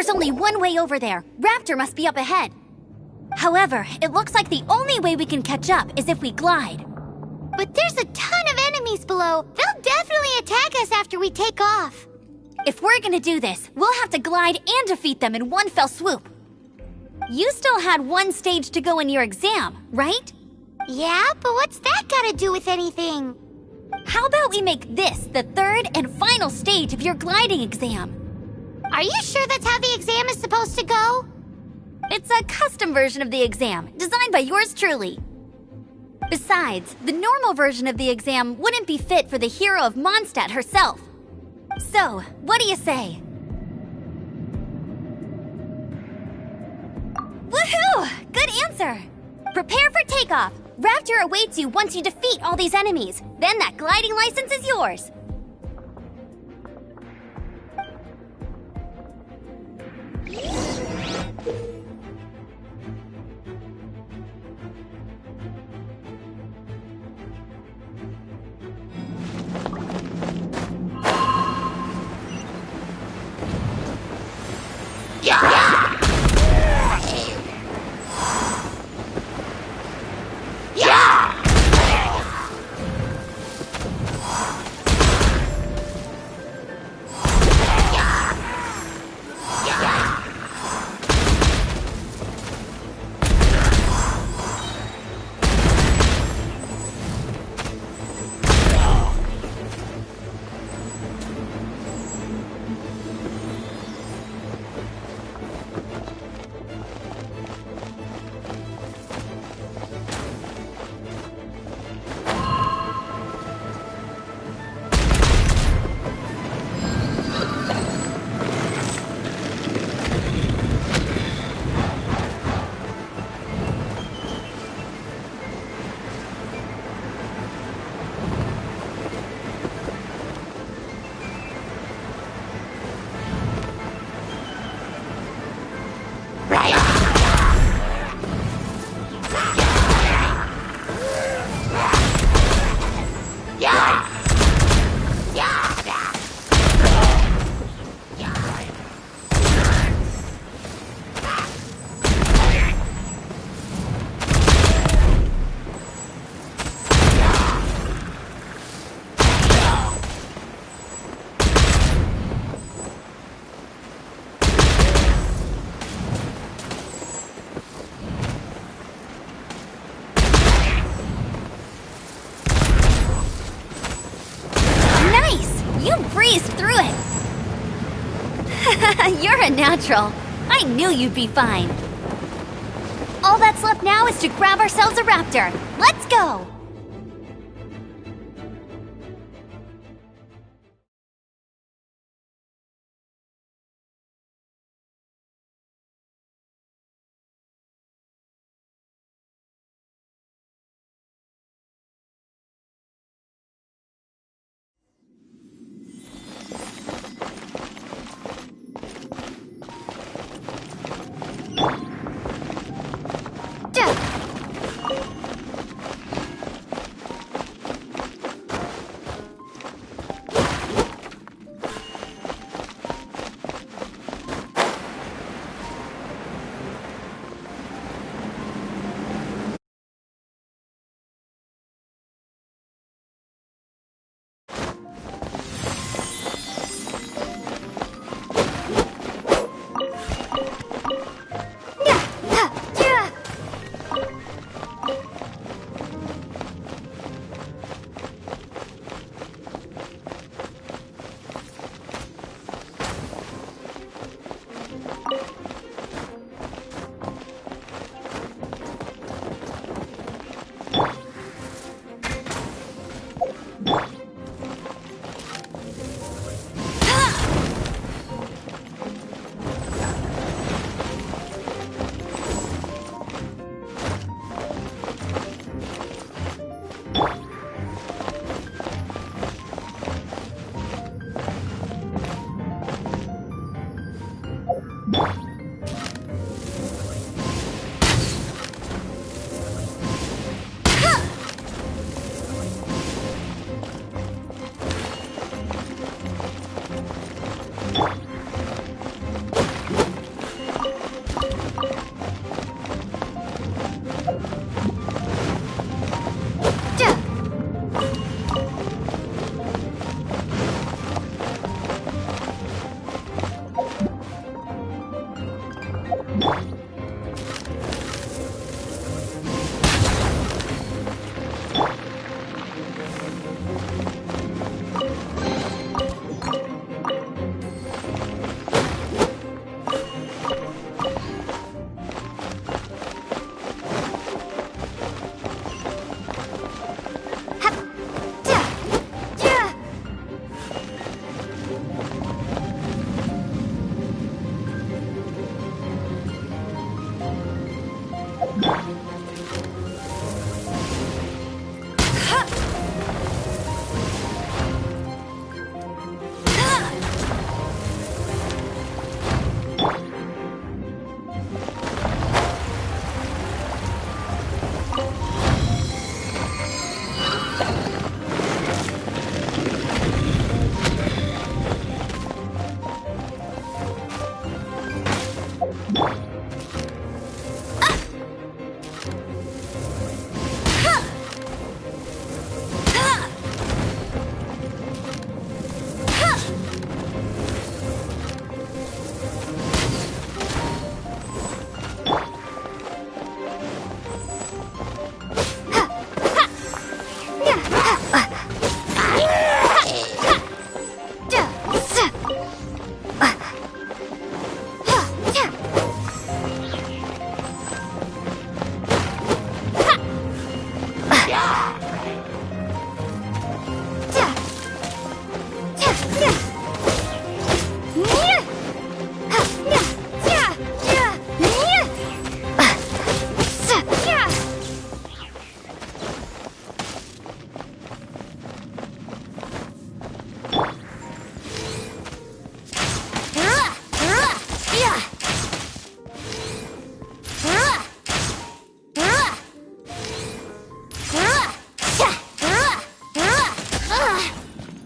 There's only one way over there. Raptor must be up ahead. However, it looks like the only way we can catch up is if we glide. But there's a ton of enemies below. They'll definitely attack us after we take off. If we're gonna do this, we'll have to glide and defeat them in one fell swoop. You still had one stage to go in your exam, right? Yeah, but what's that got to do with anything? How about we make this the third and final stage of your gliding exam? Are you sure that's how the exam is supposed to go? It's a custom version of the exam, designed by yours truly. Besides, the normal version of the exam wouldn't be fit for the hero of Mondstadt herself. So, what do you say? Woohoo! Good answer! Prepare for takeoff. Raptor awaits you once you defeat all these enemies. Then that gliding license is yours. You're a natural. I knew you'd be fine. All that's left now is to grab ourselves a raptor. Let's go!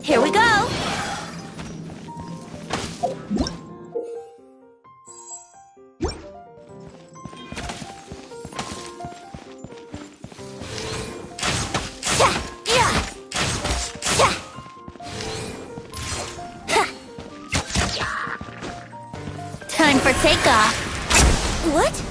Here we go! Time for takeoff. What?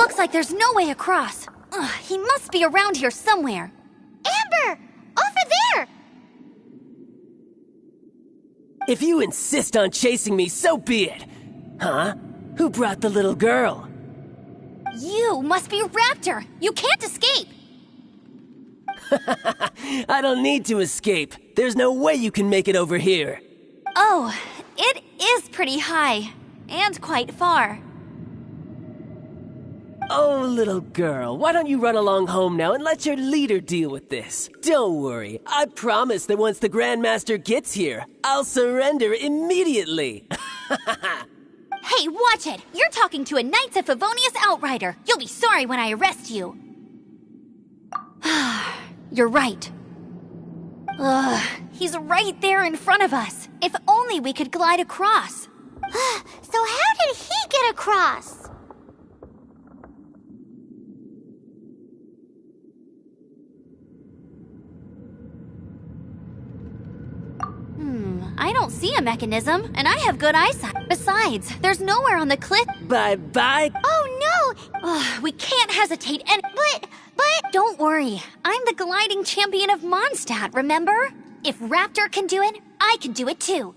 Looks like there's no way across. Ugh, he must be around here somewhere. Amber! Over there! If you insist on chasing me, so be it. Huh? Who brought the little girl? You must be Raptor! You can't escape! I don't need to escape. There's no way you can make it over here. Oh, it is pretty high. And quite far. Oh, little girl, why don't you run along home now and let your leader deal with this? Don't worry, I promise that once the Grandmaster gets here, I'll surrender immediately. Hey, watch it! You're talking to a Knights of Favonius outrider. You'll be sorry when I arrest you. You're right. Ugh, he's right there in front of us. If only we could glide across. So how did he get across? I don't see a mechanism, and I have good eyesight. Besides, there's nowhere on the cliff. Bye-bye. Oh no! Ugh, we can't hesitate and— But... Don't worry. I'm the gliding champion of Mondstadt, remember? If Raptor can do it, I can do it too.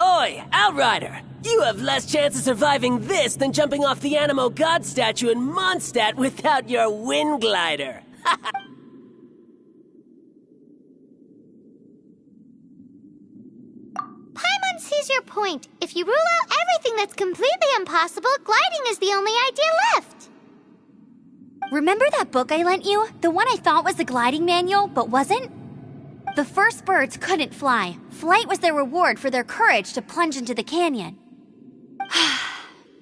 Oi, Outrider! You have less chance of surviving this than jumping off the Animo God statue in Mondstadt without your wind glider. Paimon sees your point. If you rule out everything that's completely impossible, gliding is the only idea left. Remember that book I lent you? The one I thought was the gliding manual, but wasn't? The first birds couldn't fly. Flight was their reward for their courage to plunge into the canyon.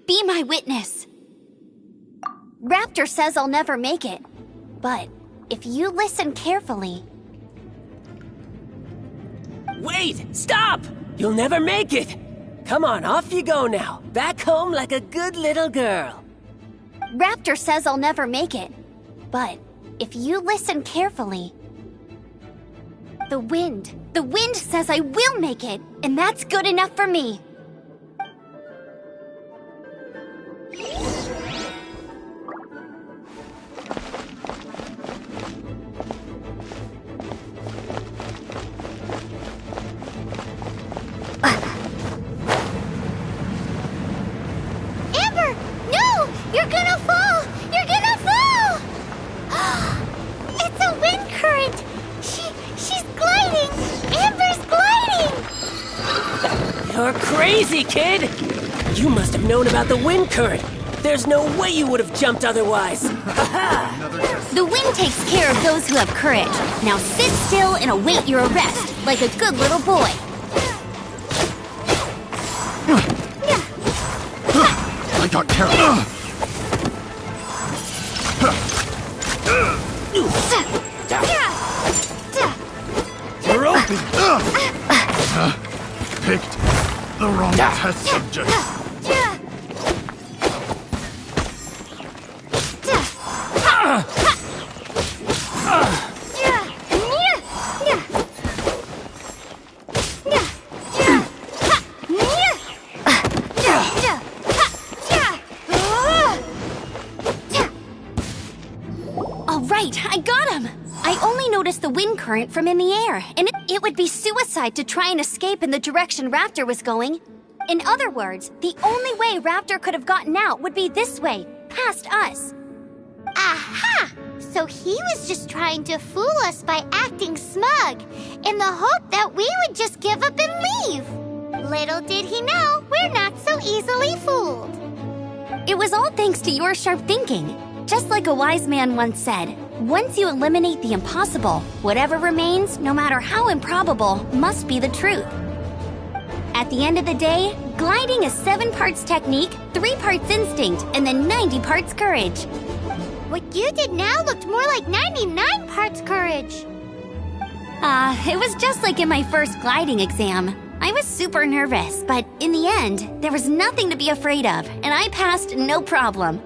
Be my witness. Raptor says I'll never make it. But if you listen carefully... Wait! Stop! You'll never make it! Come on, off you go now. Back home like a good little girl. Raptor says I'll never make it. But if you listen carefully... The wind says I will make it, and that's good enough for me. Amber! No! You're gonna fall! You're gonna fall! It's a wind current! She's gliding! Amber's gliding! You're crazy, kid! You must have known about the wind current. There's no way you would have jumped otherwise. The wind takes care of those who have courage. Now sit still and await your arrest, like a good little boy. I got careful. You're open. Picked the wrong test subject. All right, I got him. I only noticed the wind current from in the air, and it would be suicide to try and escape in the direction Raptor was going. In other words, the only way Raptor could have gotten out would be this way, past us. Aha! So he was just trying to fool us by acting smug, in the hope that we would just give up and leave. Little did he know, we're not so easily fooled. It was all thanks to your sharp thinking. Just like a wise man once said, once you eliminate the impossible, whatever remains, no matter how improbable, must be the truth. At the end of the day, gliding is 7 parts technique, 3 parts instinct, and then 90 parts courage. What you did now looked more like 99 parts courage. It was just like in my first gliding exam. I was super nervous, but in the end, there was nothing to be afraid of, and I passed no problem.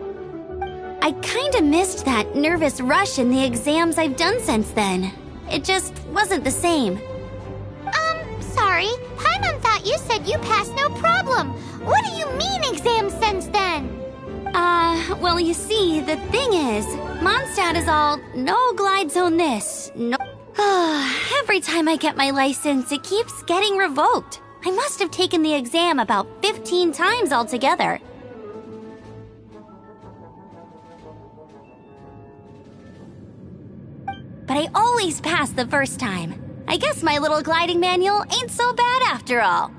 I kinda missed that nervous rush in the exams I've done since then. It just wasn't the same. Sorry. Paimon thought you said you passed no problem. What do you mean exams since then? Well, you see, the thing is, Mondstadt is all, no glide zone this, no... Every time I get my license, it keeps getting revoked. I must have taken the exam about 15 times altogether. But I always pass the first time. I guess my little gliding manual ain't so bad after all.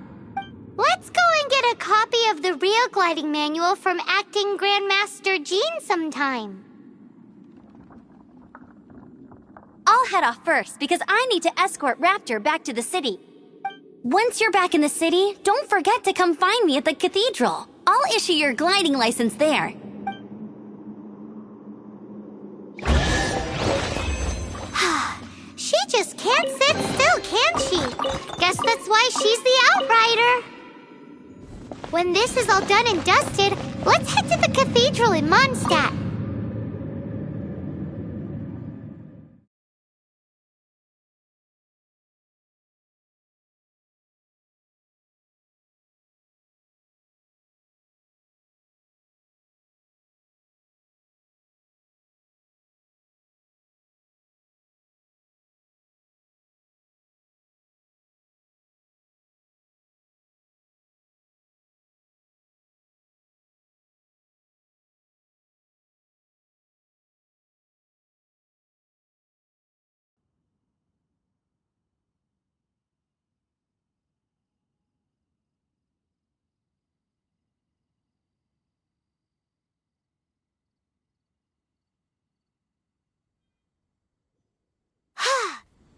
Let's go and get a copy of the real gliding manual from Acting Grandmaster Jean sometime. I'll head off first because I need to escort Raptor back to the city. Once you're back in the city, don't forget to come find me at the cathedral. I'll issue your gliding license there. She just can't sit still, can she? Guess that's why she's the outrider. When this is all done and dusted, let's head to the cathedral in Mondstadt.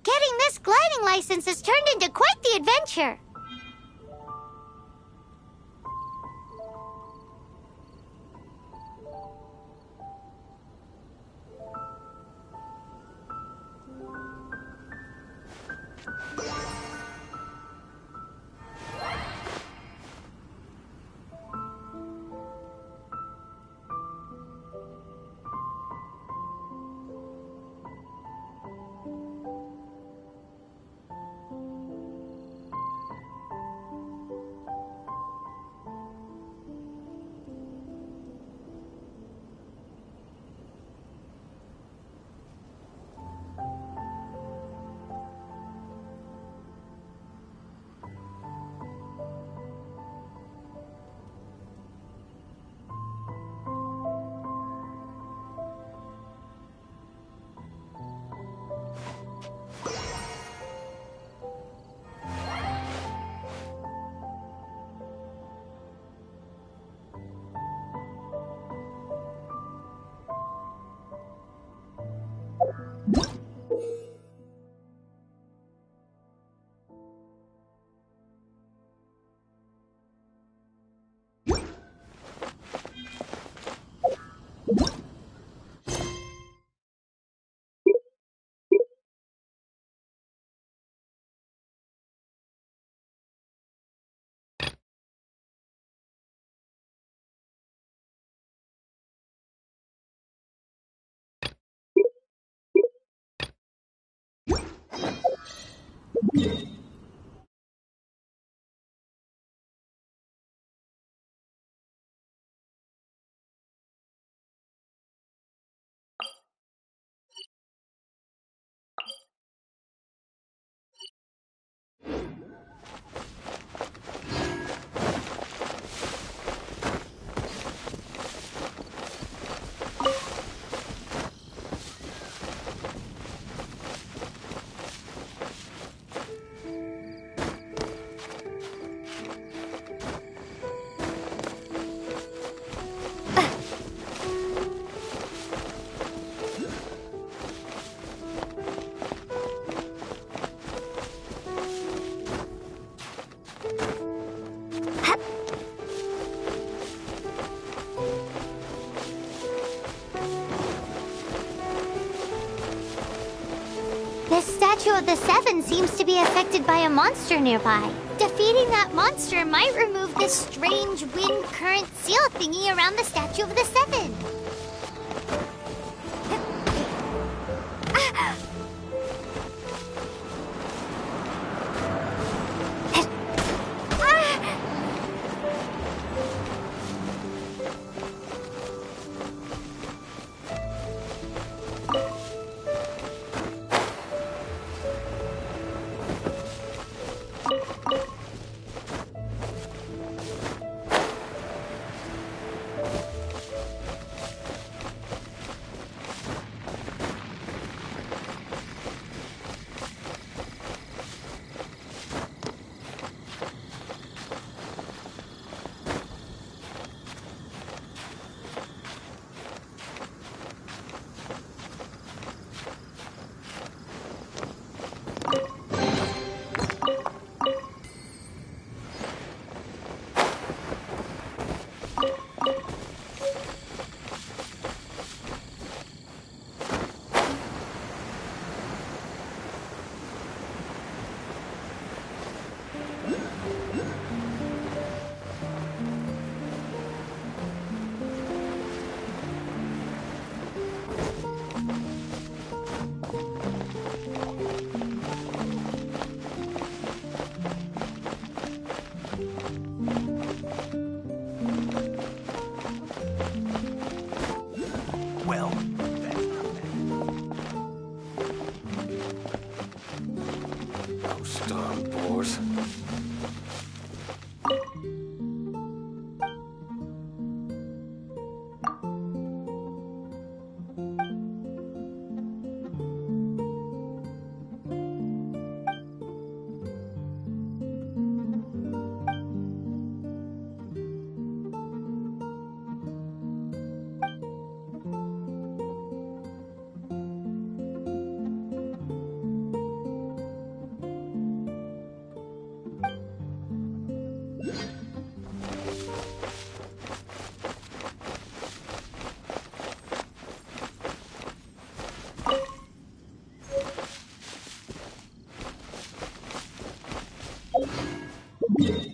Getting this gliding license has turned into quite the adventure. The Statue of the Seven seems to be affected by a monster nearby. Defeating that monster might remove this strange wind current seal thingy around the Statue of the Seven. This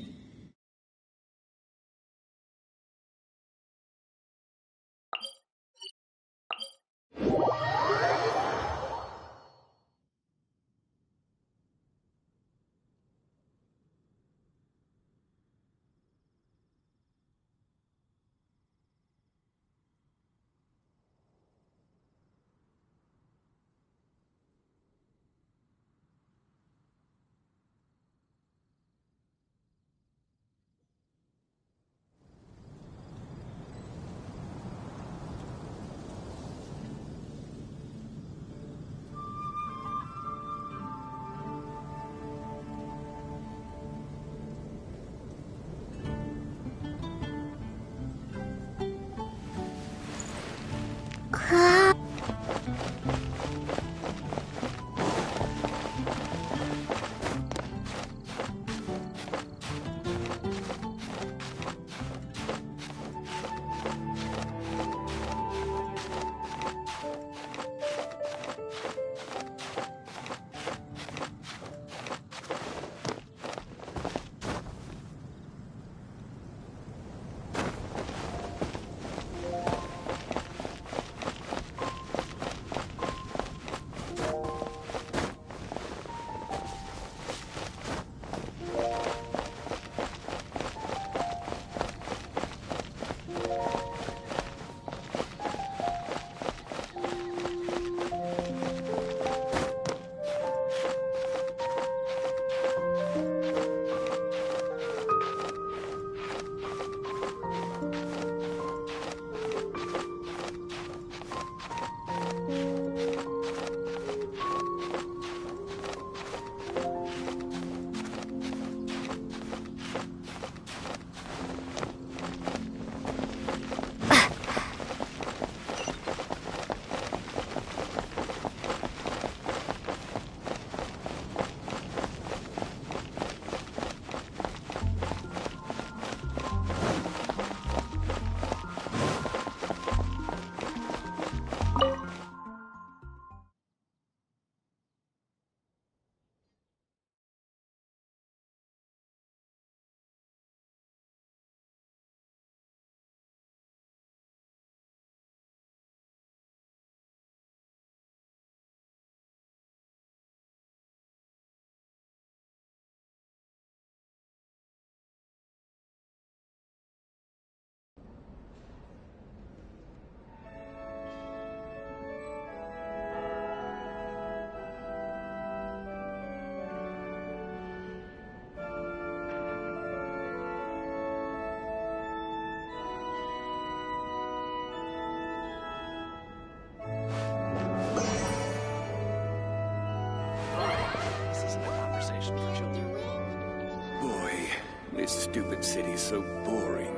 stupid city's so boring.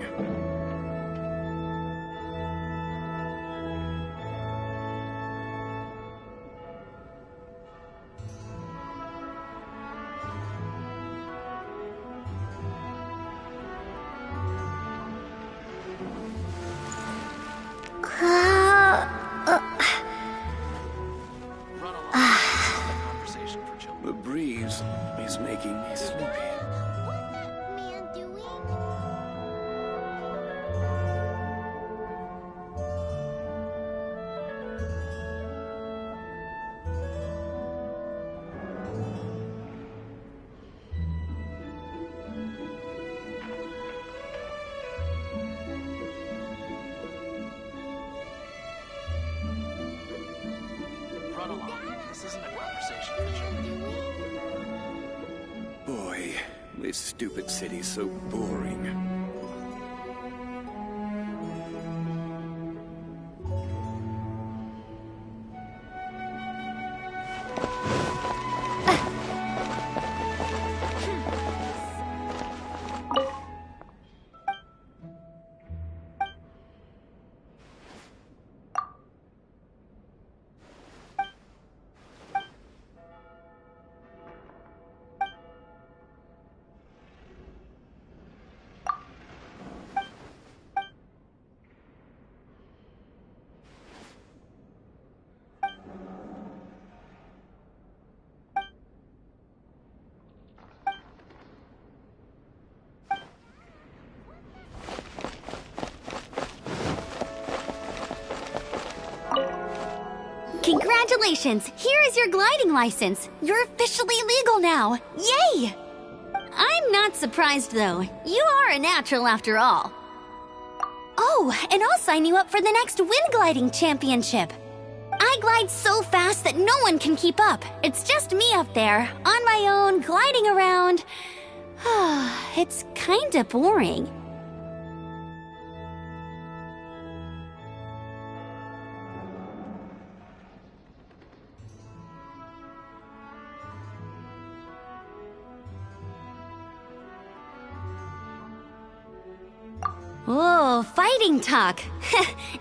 The breeze is making me sleepy. Man doing? Run along. This isn't a conversation for children. Boy, this stupid city's so boring. Congratulations! Here is your gliding license. You're officially legal now. Yay! I'm not surprised, though. You are a natural after all. Oh, and I'll sign you up for the next wind gliding championship. I glide so fast that no one can keep up. It's just me up there, on my own, gliding around. It's kinda boring. Oh, fighting talk.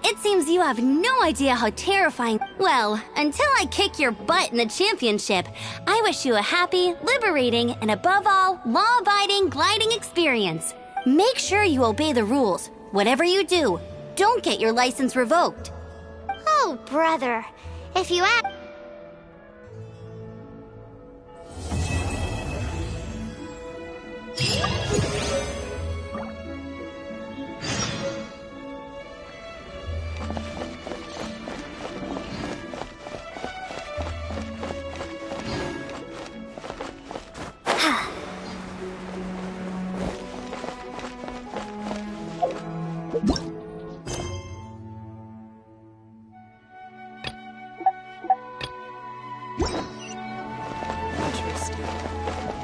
It seems you have no idea how terrifying. Well, until I kick your butt in the championship, I wish you a happy, liberating, and above all, law-abiding gliding experience. Make sure you obey the rules. Whatever you do, don't get your license revoked. Oh, brother. If you act...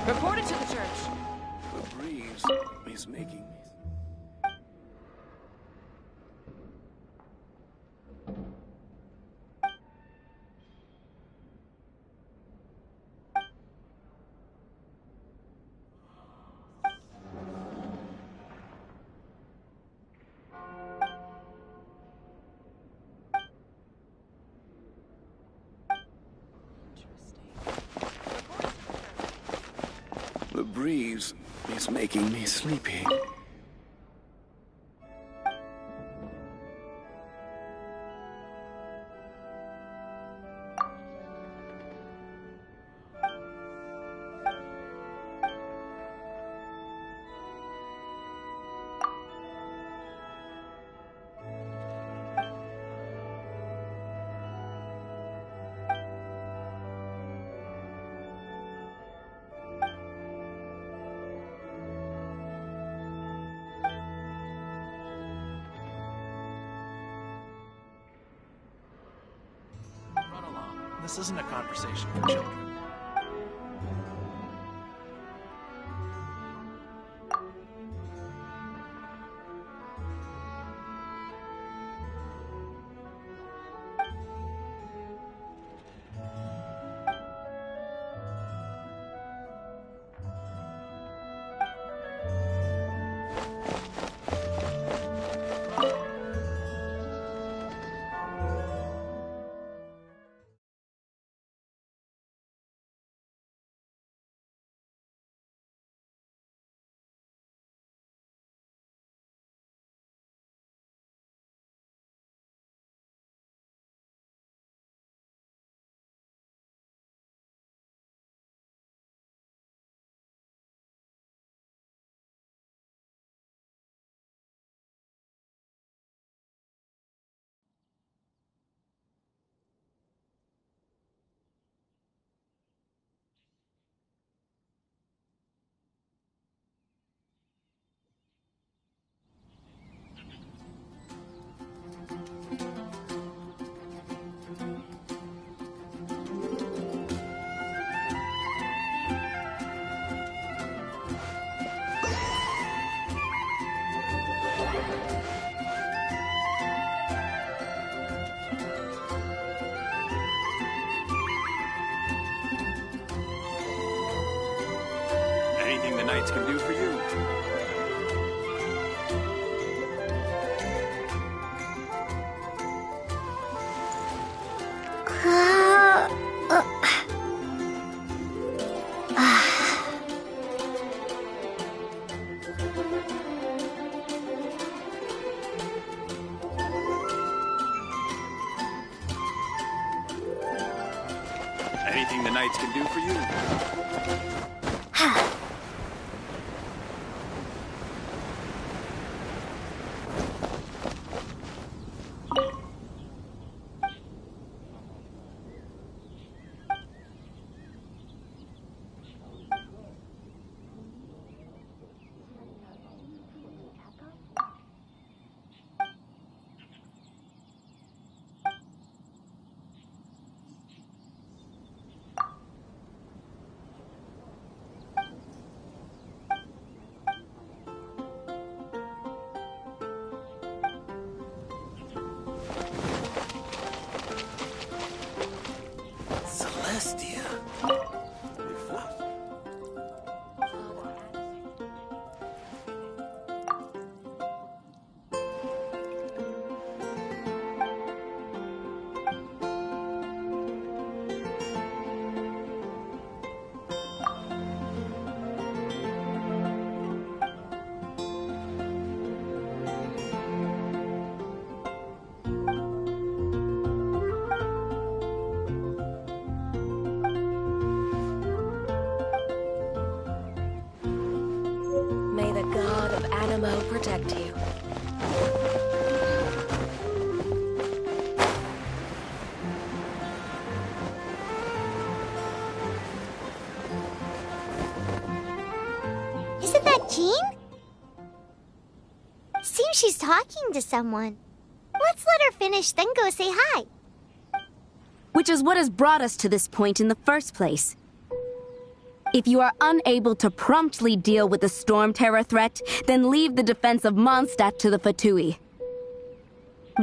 Reported to the church. The breeze is making me... The breeze is making me sleepy. Run along. This isn't a conversation for children. Anything the knights can do for you. Anything the knights can do for you. ammo protect you. Isn't that Jean? Seems she's talking to someone. Let's let her finish, then go say hi. Which is what has brought us to this point in the first place. If you are unable to promptly deal with the storm terror threat, then leave the defense of Mondstadt to the Fatui.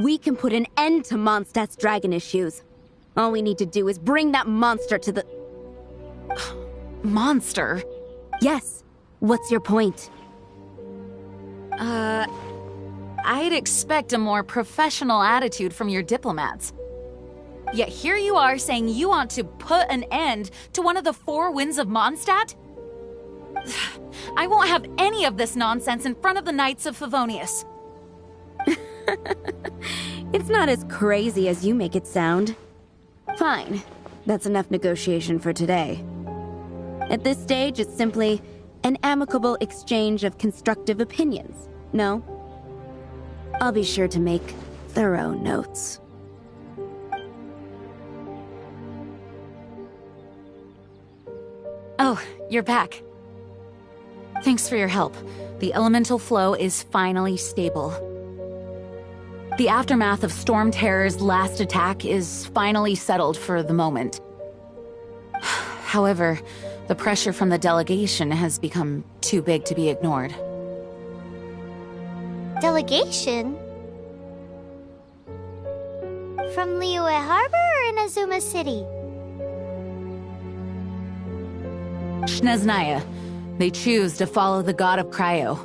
We can put an end to Mondstadt's dragon issues. All we need to do is bring that monster to the... Monster? Yes. What's your point? I'd expect a more professional attitude from your diplomats. Yet here you are saying you want to put an end to one of the four winds of Mondstadt? I won't have any of this nonsense in front of the Knights of Favonius. It's not as crazy as you make it sound. Fine. That's enough negotiation for today. At this stage, it's simply an amicable exchange of constructive opinions. No? I'll be sure to make thorough notes. Oh, you're back. Thanks for your help. The elemental flow is finally stable. The aftermath of Storm Terror's last attack is finally settled for the moment. However, the pressure from the delegation has become too big to be ignored. Delegation? From Liyue Harbor or Inazuma City? Snezhnaya. They choose to follow the god of Cryo.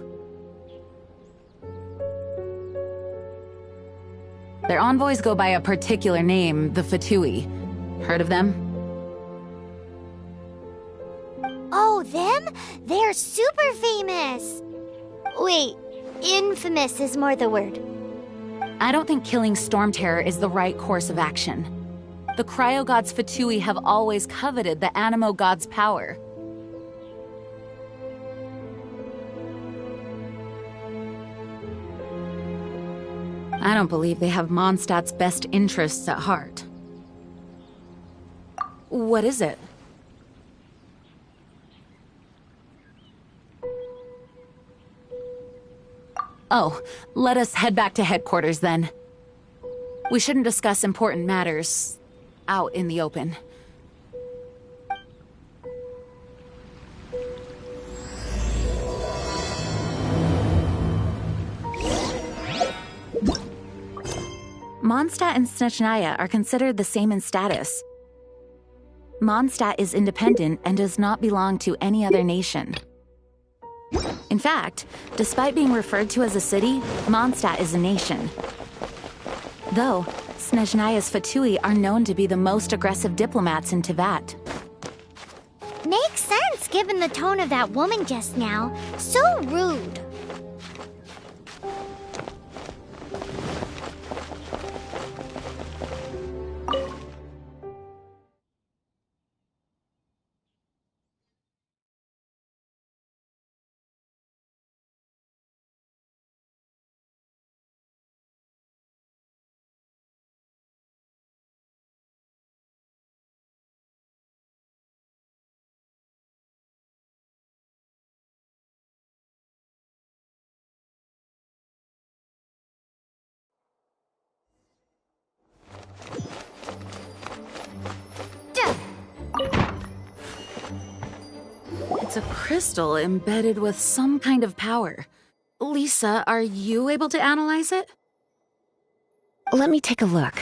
Their envoys go by a particular name, the Fatui. Heard of them? Oh, them? They're super famous! Wait, infamous is more the word. I don't think killing Storm Terror is the right course of action. The Cryo God's Fatui have always coveted the Animo God's power. I don't believe they have Mondstadt's best interests at heart. What is it? Oh, let us head back to headquarters then. We shouldn't discuss important matters out in the open. Mondstadt and Snezhnaya are considered the same in status. Mondstadt is independent and does not belong to any other nation. In fact, despite being referred to as a city, Mondstadt is a nation. Though, Snezhnaya's Fatui are known to be the most aggressive diplomats in Teyvat. Makes sense given the tone of that woman just now. So rude. It's a crystal embedded with some kind of power. Lisa, are you able to analyze it? Let me take a look.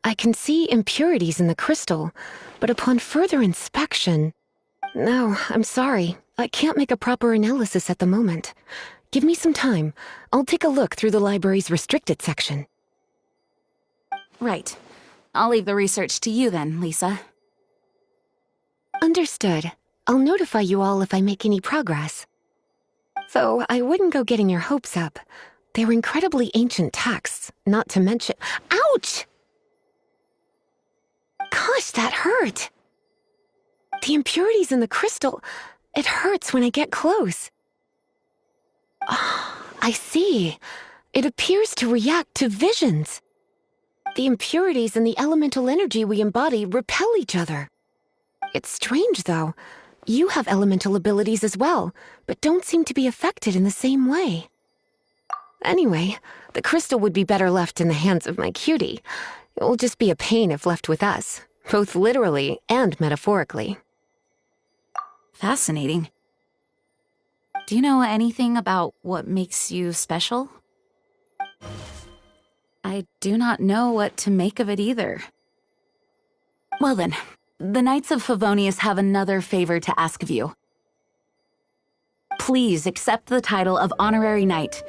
I can see impurities in the crystal, but upon further inspection... No, I'm sorry. I can't make a proper analysis at the moment. Give me some time. I'll take a look through the library's restricted section. Right. I'll leave the research to you then, Lisa. Understood. I'll notify you all if I make any progress. Though I wouldn't go getting your hopes up. They're incredibly ancient texts, not to mention— Ouch! Gosh, that hurt! The impurities in the crystal— it hurts when I get close. I see. It appears to react to visions. The impurities and the elemental energy we embody repel each other. It's strange, though. You have elemental abilities as well, but don't seem to be affected in the same way. Anyway, the crystal would be better left in the hands of my cutie. It will just be a pain if left with us, both literally and metaphorically. Fascinating. Do you know anything about what makes you special? I do not know what to make of it either. Well then, the Knights of Favonius have another favor to ask of you. Please accept the title of Honorary Knight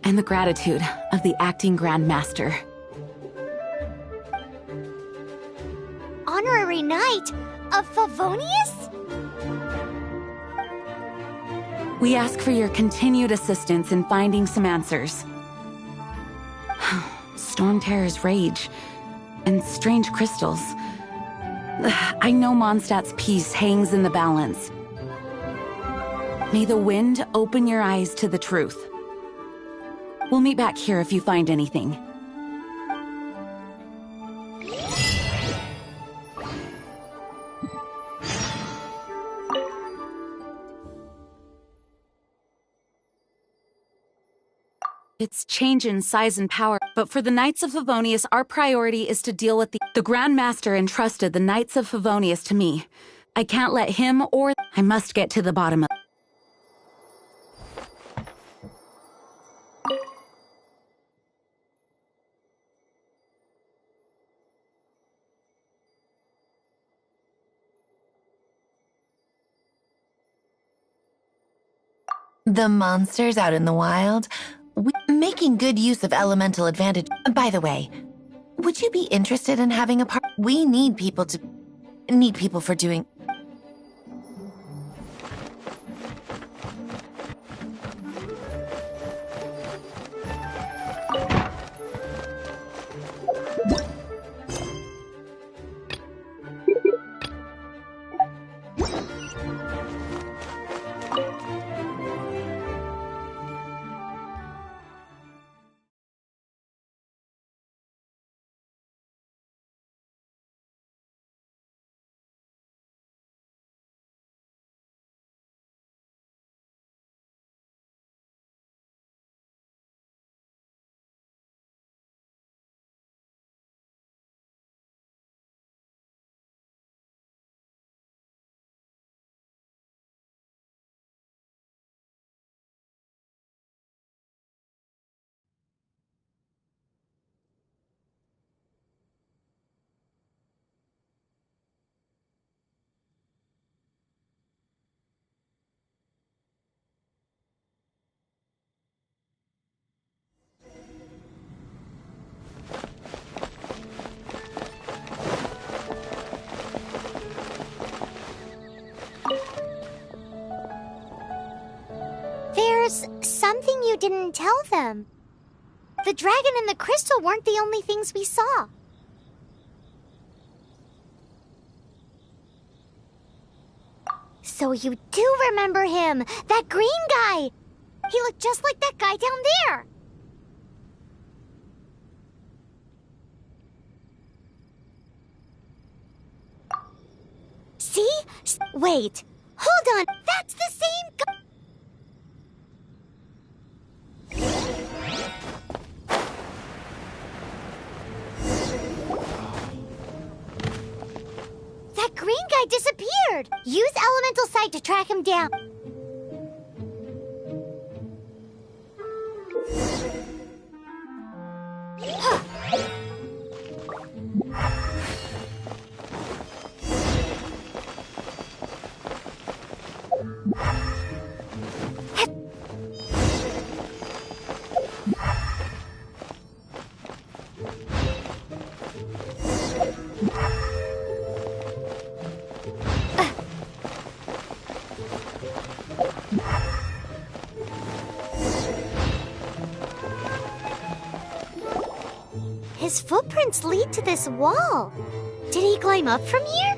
and the gratitude of the Acting Grand Master. Honorary Knight of Favonius? We ask for your continued assistance in finding some answers. Storm Terror's rage and strange crystals. I know Mondstadt's peace hangs in the balance. May the wind open your eyes to the truth. We'll meet back here if you find anything. It's change in size and power, but for the Knights of Favonius, our priority is to deal with the Grand Master entrusted the Knights of Favonius to me. I can't let him or I must get to the bottom of The monsters out in the wild, making good use of elemental advantage. By the way, would you be interested in having a part? We need people for doing. There's something you didn't tell them. The dragon and the crystal weren't the only things we saw. So you do remember him, that green guy. He looked just like that guy down there. See? Wait, hold on, that's the same guy. That green guy disappeared! Use elemental sight to track him down. His footprints lead to this wall. Did he climb up from here?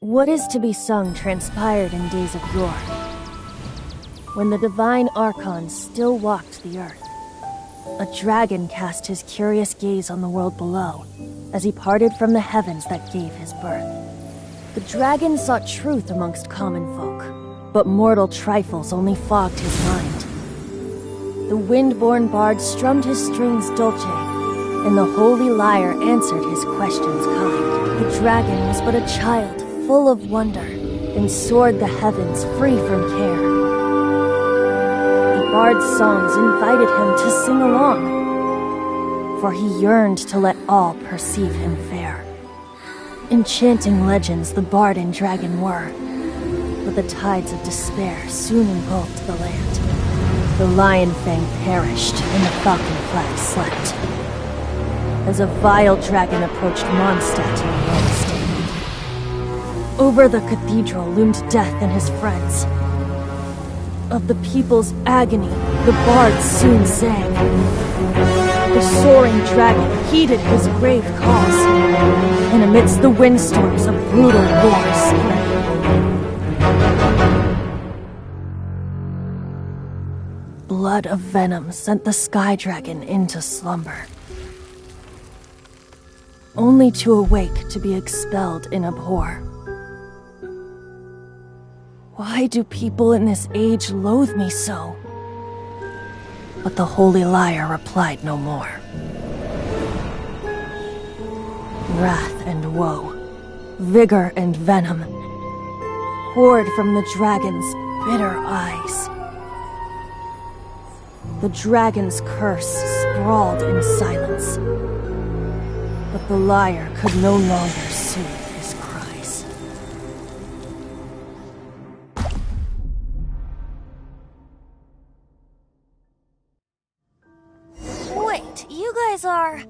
What is to be sung transpired in days of yore, when the divine archons still walked the earth. A dragon cast his curious gaze on the world below, as he parted from the heavens that gave his birth. The dragon sought truth amongst common folk, but mortal trifles only fogged his mind. The wind-born bard strummed his strings dolce, and the holy lyre answered his questions kind. The dragon was but a child, full of wonder, and soared the heavens free from care. The bard's songs invited him to sing along, for he yearned to let all perceive him fair. Enchanting legends the bard and dragon were, but the tides of despair soon engulfed the land. The lion fang perished, and the falcon flag slept, as a vile dragon approached Mondstadt in a lone stand. Over the cathedral loomed death and his friends. Of the people's agony, the bard soon sang. The soaring dragon heeded his grave cause, and amidst the windstorms a brutal war spread. Blood of venom sent the sky dragon into slumber, only to awake to be expelled in abhor. Why do people in this age loathe me so? But the holy lyre replied no more. Wrath and woe, vigor and venom, poured from the dragon's bitter eyes. The dragon's curse sprawled in silence, but the lyre could no longer soothe his cries. Wait, you guys are...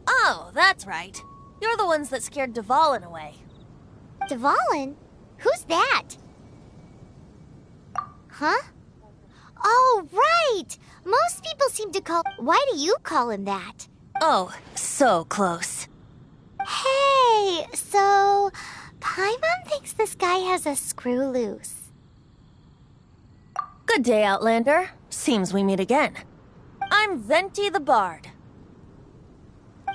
Oh, that's right. You're the ones that scared Dvalin away. Dvalin? Who's that? Huh? Oh, right! Most people seem to call... Why do you call him that? Oh, so close. Hey, so... Paimon thinks this guy has a screw loose. Good day, Outlander. Seems we meet again. I'm Venti the Bard.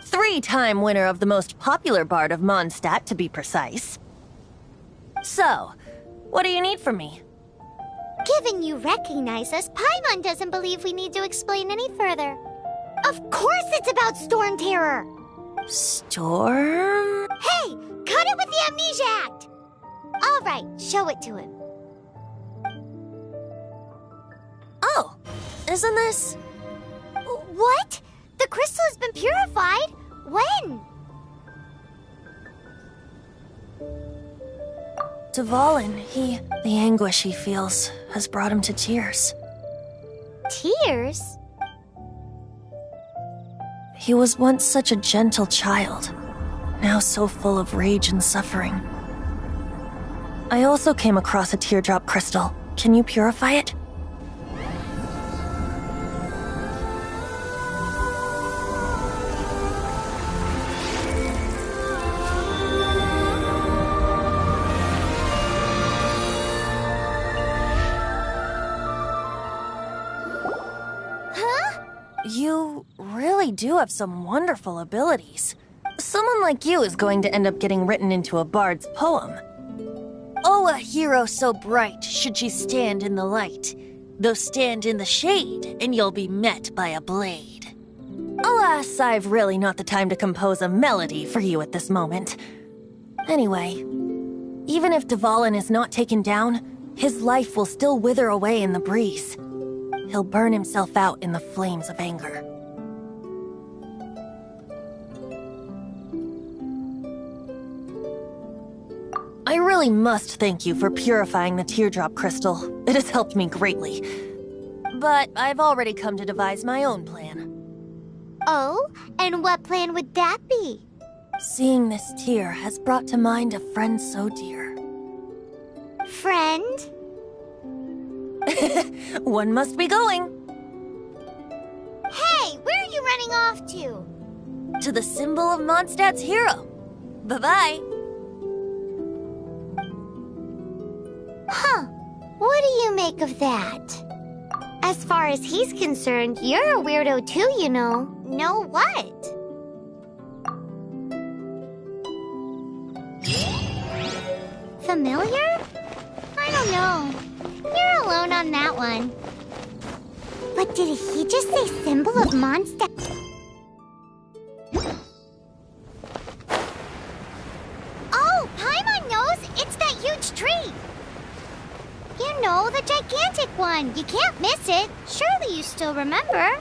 3-time winner of the most popular bard of Mondstadt, to be precise. So, what do you need from me? Given you recognize us, Paimon doesn't believe we need to explain any further. Of course it's about Storm Terror! Storm? Hey! Cut it with the Amnesia Act! Alright, show it to him. Oh, isn't this... What? The crystal has been purified? When? Dvalin, the anguish he feels has brought him to tears. Tears? He was once such a gentle child, now so full of rage and suffering. I also came across a teardrop crystal. Can you purify it? You really do have some wonderful abilities. Someone like you is going to end up getting written into a bard's poem. Oh, a hero so bright should she stand in the light, though stand in the shade, and you'll be met by a blade. Alas, I've really not the time to compose a melody for you at this moment. Anyway, even if Dvalin is not taken down, his life will still wither away in the breeze. He'll burn himself out in the flames of anger. I really must thank you for purifying the teardrop crystal. It has helped me greatly. But I've already come to devise my own plan. Oh, and what plan would that be? Seeing this tear has brought to mind a friend so dear. Friend? One must be going. Hey, where are you running off to? To the symbol of Mondstadt's hero. Bye-bye. Huh. What do you make of that? As far as he's concerned, you're a weirdo too, you know. Know what? Familiar? I don't know. You're alone on that one. But did he just say symbol of Mondstadt? Oh, Paimon knows! It's that huge tree! You know, the gigantic one. You can't miss it. Surely you still remember.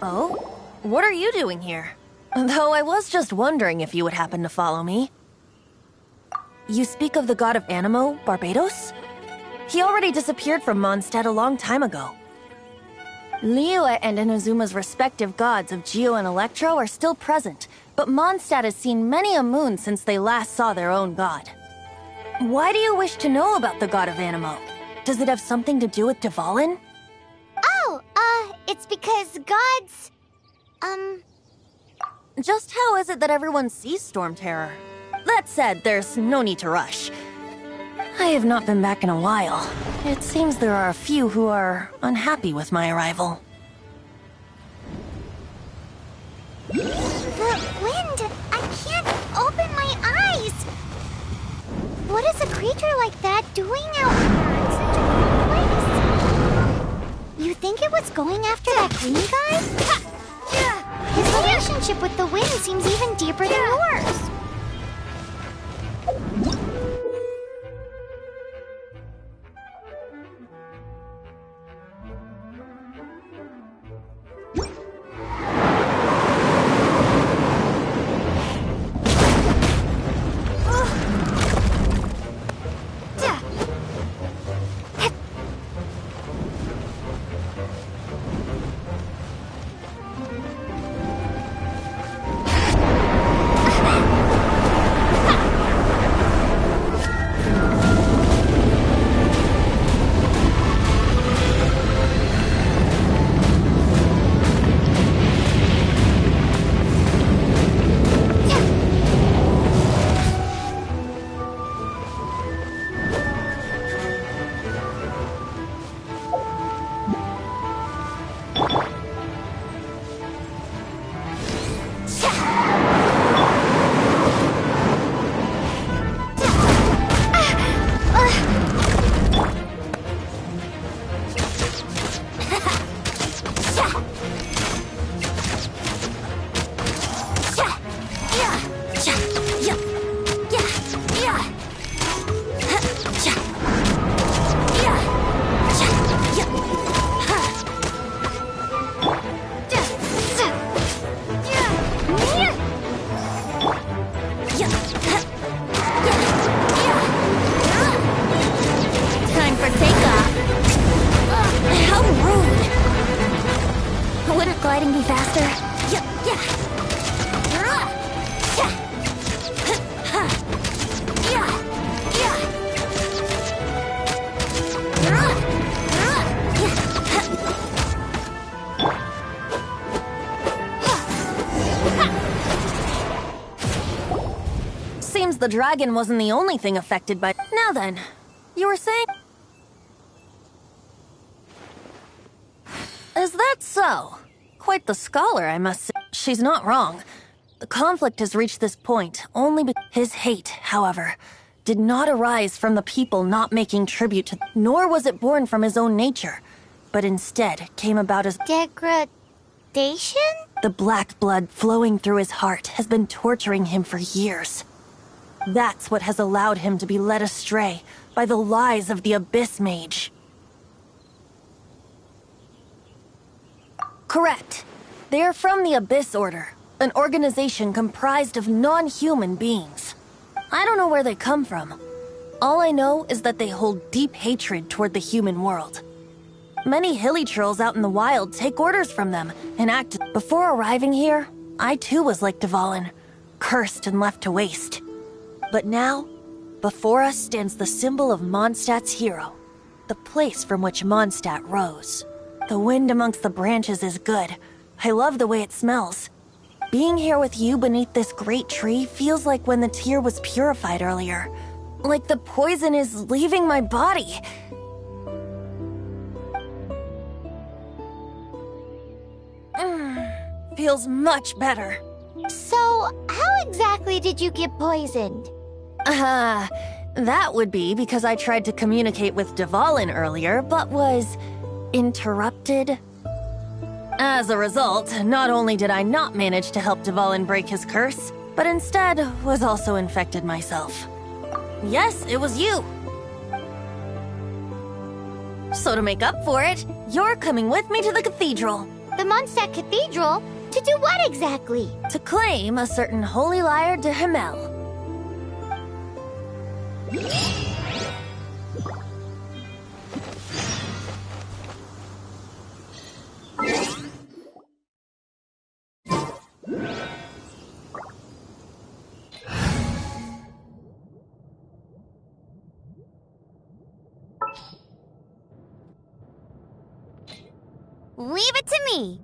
Oh? What are you doing here? Though I was just wondering if you would happen to follow me. You speak of the god of Animo, Barbados? He already disappeared from Mondstadt a long time ago. Liyue and Inazuma's respective gods of Geo and Electro are still present, but Mondstadt has seen many a moon since they last saw their own god. Why do you wish to know about the god of Animo? Does it have something to do with Dvalin? Oh, it's because gods... Just how is it that everyone sees Storm Terror? That said, there's no need to rush. I have not been back in a while. It seems there are a few who are unhappy with my arrival. The wind! I can't open my eyes! What is a creature like that doing out here in such a cold place? You think it was going after that green guy? His relationship with the wind seems even deeper than yours. The dragon wasn't the only thing affected by... Now then, you were saying... Is that so? Quite the scholar, I must say. She's not wrong. The conflict has reached this point only because his hate, however, did not arise from the people not making tribute to... Nor was it born from his own nature, but instead came about as... Degradation? The black blood flowing through his heart has been torturing him for years. That's what has allowed him to be led astray by the lies of the Abyss Mage. Correct. They are from the Abyss Order, an organization comprised of non-human beings. I don't know where they come from. All I know is that they hold deep hatred toward the human world. Many hilly trolls out in the wild take orders from them and act... Before arriving here, I too was like Dvalin, cursed and left to waste. But now, before us stands the symbol of Mondstadt's hero, the place from which Mondstadt rose. The wind amongst the branches is good. I love the way it smells. Being here with you beneath this great tree feels like when the tear was purified earlier. Like the poison is leaving my body. Feels much better. So, how exactly did you get poisoned? That would be because I tried to communicate with Dvalin earlier, but was interrupted. As a result, not only did I not manage to help Dvalin break his curse, but instead was also infected myself. Yes, it was you. So to make up for it, you're coming with me to the cathedral. The Mondstadt Cathedral? To do what exactly? To claim a certain holy lyre de Himmel. Leave it to me.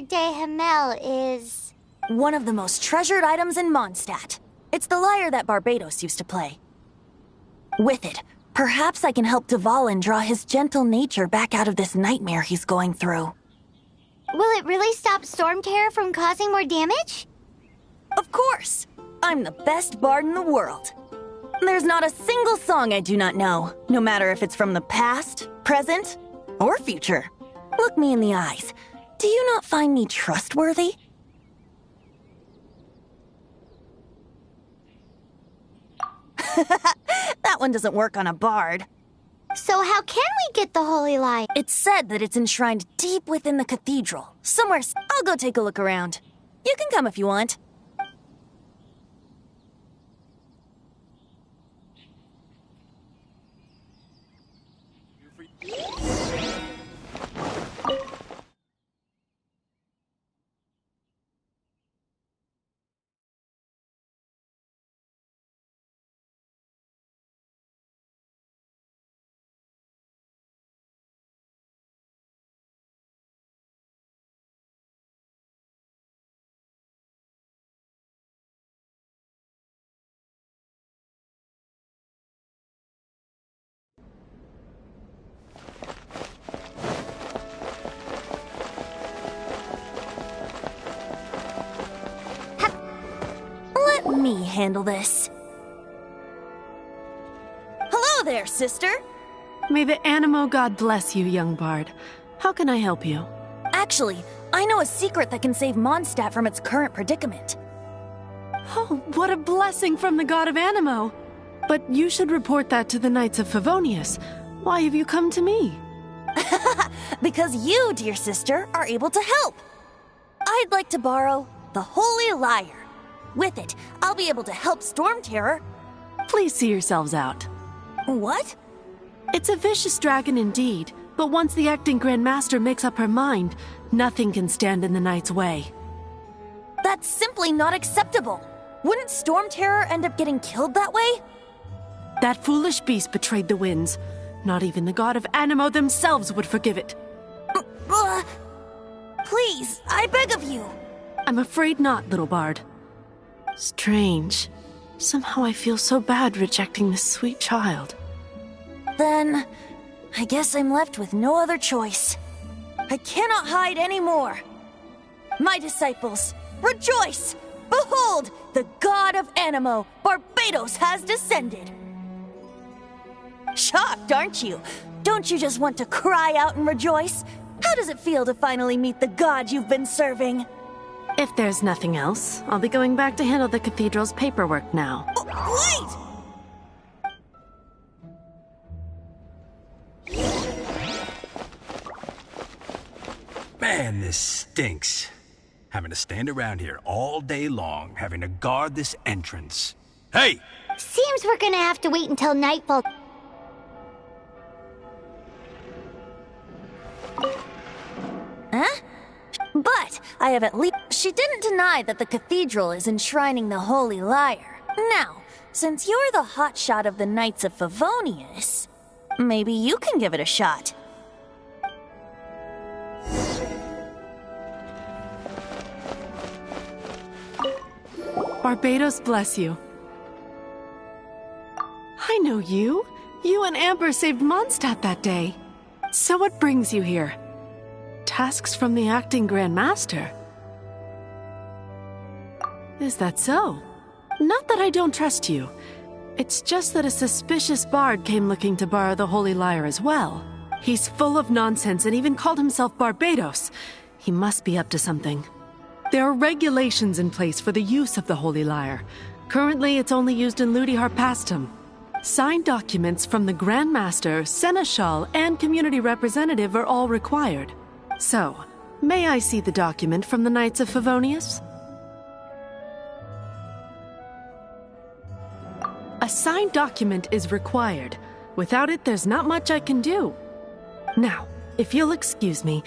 De Hamel is... one of the most treasured items in Mondstadt. It's the lyre that Barbados used to play. With it, perhaps I can help Dvalin draw his gentle nature back out of this nightmare he's going through. Will it really stop Storm Terror from causing more damage? Of course! I'm the best bard in the world. There's not a single song I do not know, no matter if it's from the past, present, or future. Look me in the eyes. Do you not find me trustworthy? That one doesn't work on a bard. So how can we get the holy light? It's said that it's enshrined deep within the cathedral. Somewhere. I'll go take a look around. You can come if you want. Let me handle this. Hello there, sister. May the Animo God bless you, young bard. How can I help you? Actually, I know a secret that can save Mondstadt from its current predicament. Oh, what a blessing from the god of Animo! But you should report that to the Knights of Favonius. Why have you come to me? Because you, dear sister, are able to help. I'd like to borrow the Holy Lyre. With it, I'll be able to help Storm Terror. Please see yourselves out. What? It's a vicious dragon indeed, but once the acting Grand Master makes up her mind, nothing can stand in the Knight's way. That's simply not acceptable. Wouldn't Storm Terror end up getting killed that way? That foolish beast betrayed the winds. Not even the god of Animo themselves would forgive it. Please, I beg of you. I'm afraid not, little bard. Strange. Somehow I feel so bad rejecting this sweet child. Then, I guess I'm left with no other choice. I cannot hide anymore. My disciples, rejoice! Behold, the god of Animo, Barbados, has descended. Shocked, aren't you? Don't you just want to cry out and rejoice? How does it feel to finally meet the god you've been serving? If there's nothing else, I'll be going back to handle the cathedral's paperwork now. Wait! Man, this stinks. having to stand around here all day long, having to guard this entrance. Hey! Seems we're gonna have to wait until nightfall. Huh? But I have at least... She didn't deny that the cathedral is enshrining the Holy Lyre. Now, since you're the hotshot of the Knights of Favonius, maybe you can give it a shot. Barbados bless you. I know you. You and Amber saved Mondstadt that day. So what brings you here? Tasks from the acting Grand Master. Is that so? Not that I don't trust you. It's just that a suspicious bard came looking to borrow the Holy Lyre as well. He's full of nonsense and even called himself Barbados. He must be up to something. There are regulations in place for the use of the Holy Lyre. Currently, it's only used in Ludi Harpastum. Signed documents from the Grand Master, Seneschal, and Community Representative are all required. So, may I see the document from the Knights of Favonius? A signed document is required. Without it, there's not much I can do. Now, if you'll excuse me...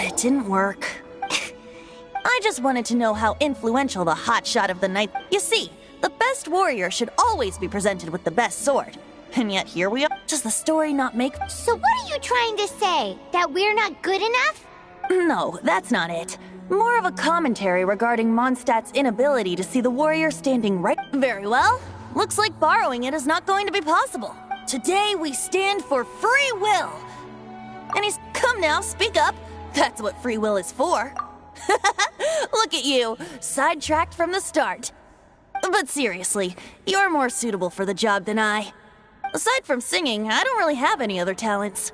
It didn't work. I just wanted to know how influential the hotshot of the night... You see, the best warrior should always be presented with the best sword. And yet here we are. Does the story not make... So what are you trying to say? That we're not good enough? No, that's not it. More of a commentary regarding Mondstadt's inability to see the warrior standing right... Very well. Looks like borrowing it is not going to be possible. Today we stand for free will. And he's... Come now, speak up. That's what free will is for. Look at you, sidetracked from the start. But seriously, you're more suitable for the job than I. Aside from singing, I don't really have any other talents.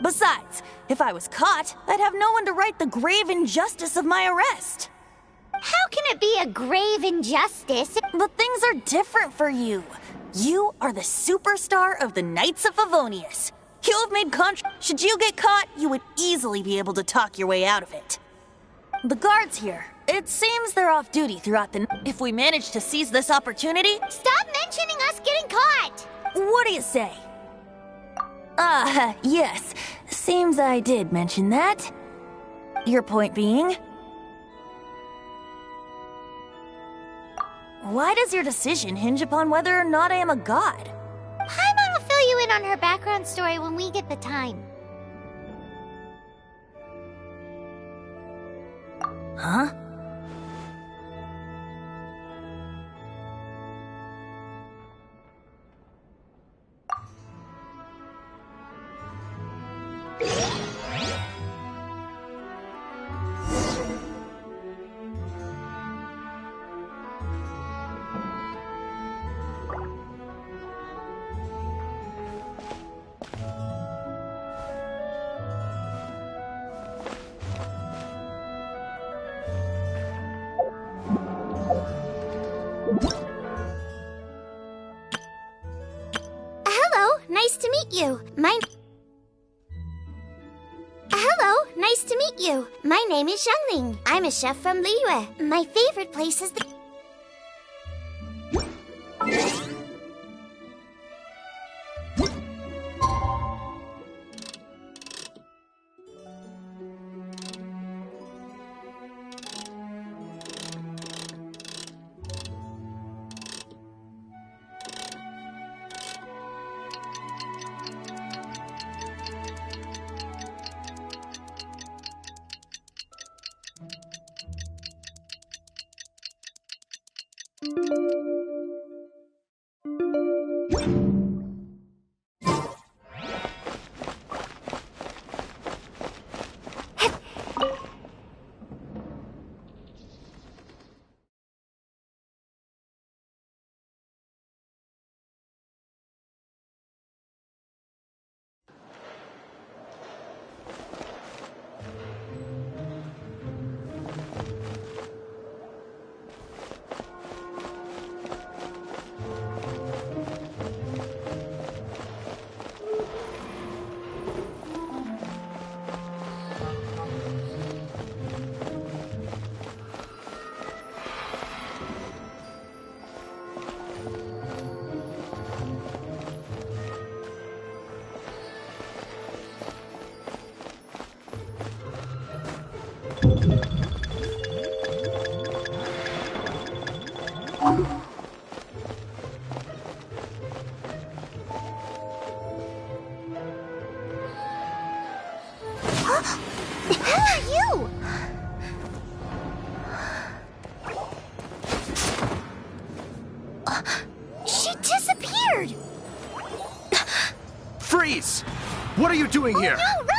Besides, if I was caught, I'd have no one to right the grave injustice of my arrest. How can it be a grave injustice? But things are different for you. You are the superstar of the Knights of Favonius. You have made Should you get caught, you would easily be able to talk your way out of it. The guards here, it seems they're off duty throughout the night. If we manage to seize this opportunity... Stop mentioning us getting caught! What do you say? Yes. Seems I did mention that. Your point being? Why does your decision hinge upon whether or not I am a god? Paimon will fill you in on her background story when we get the time. Huh? Nice to meet you. Hello, nice to meet you. My name is Xiangling. I'm a chef from Liyue. My favorite place is the... Who are you? She disappeared! Freeze! What are you doing here? No, run!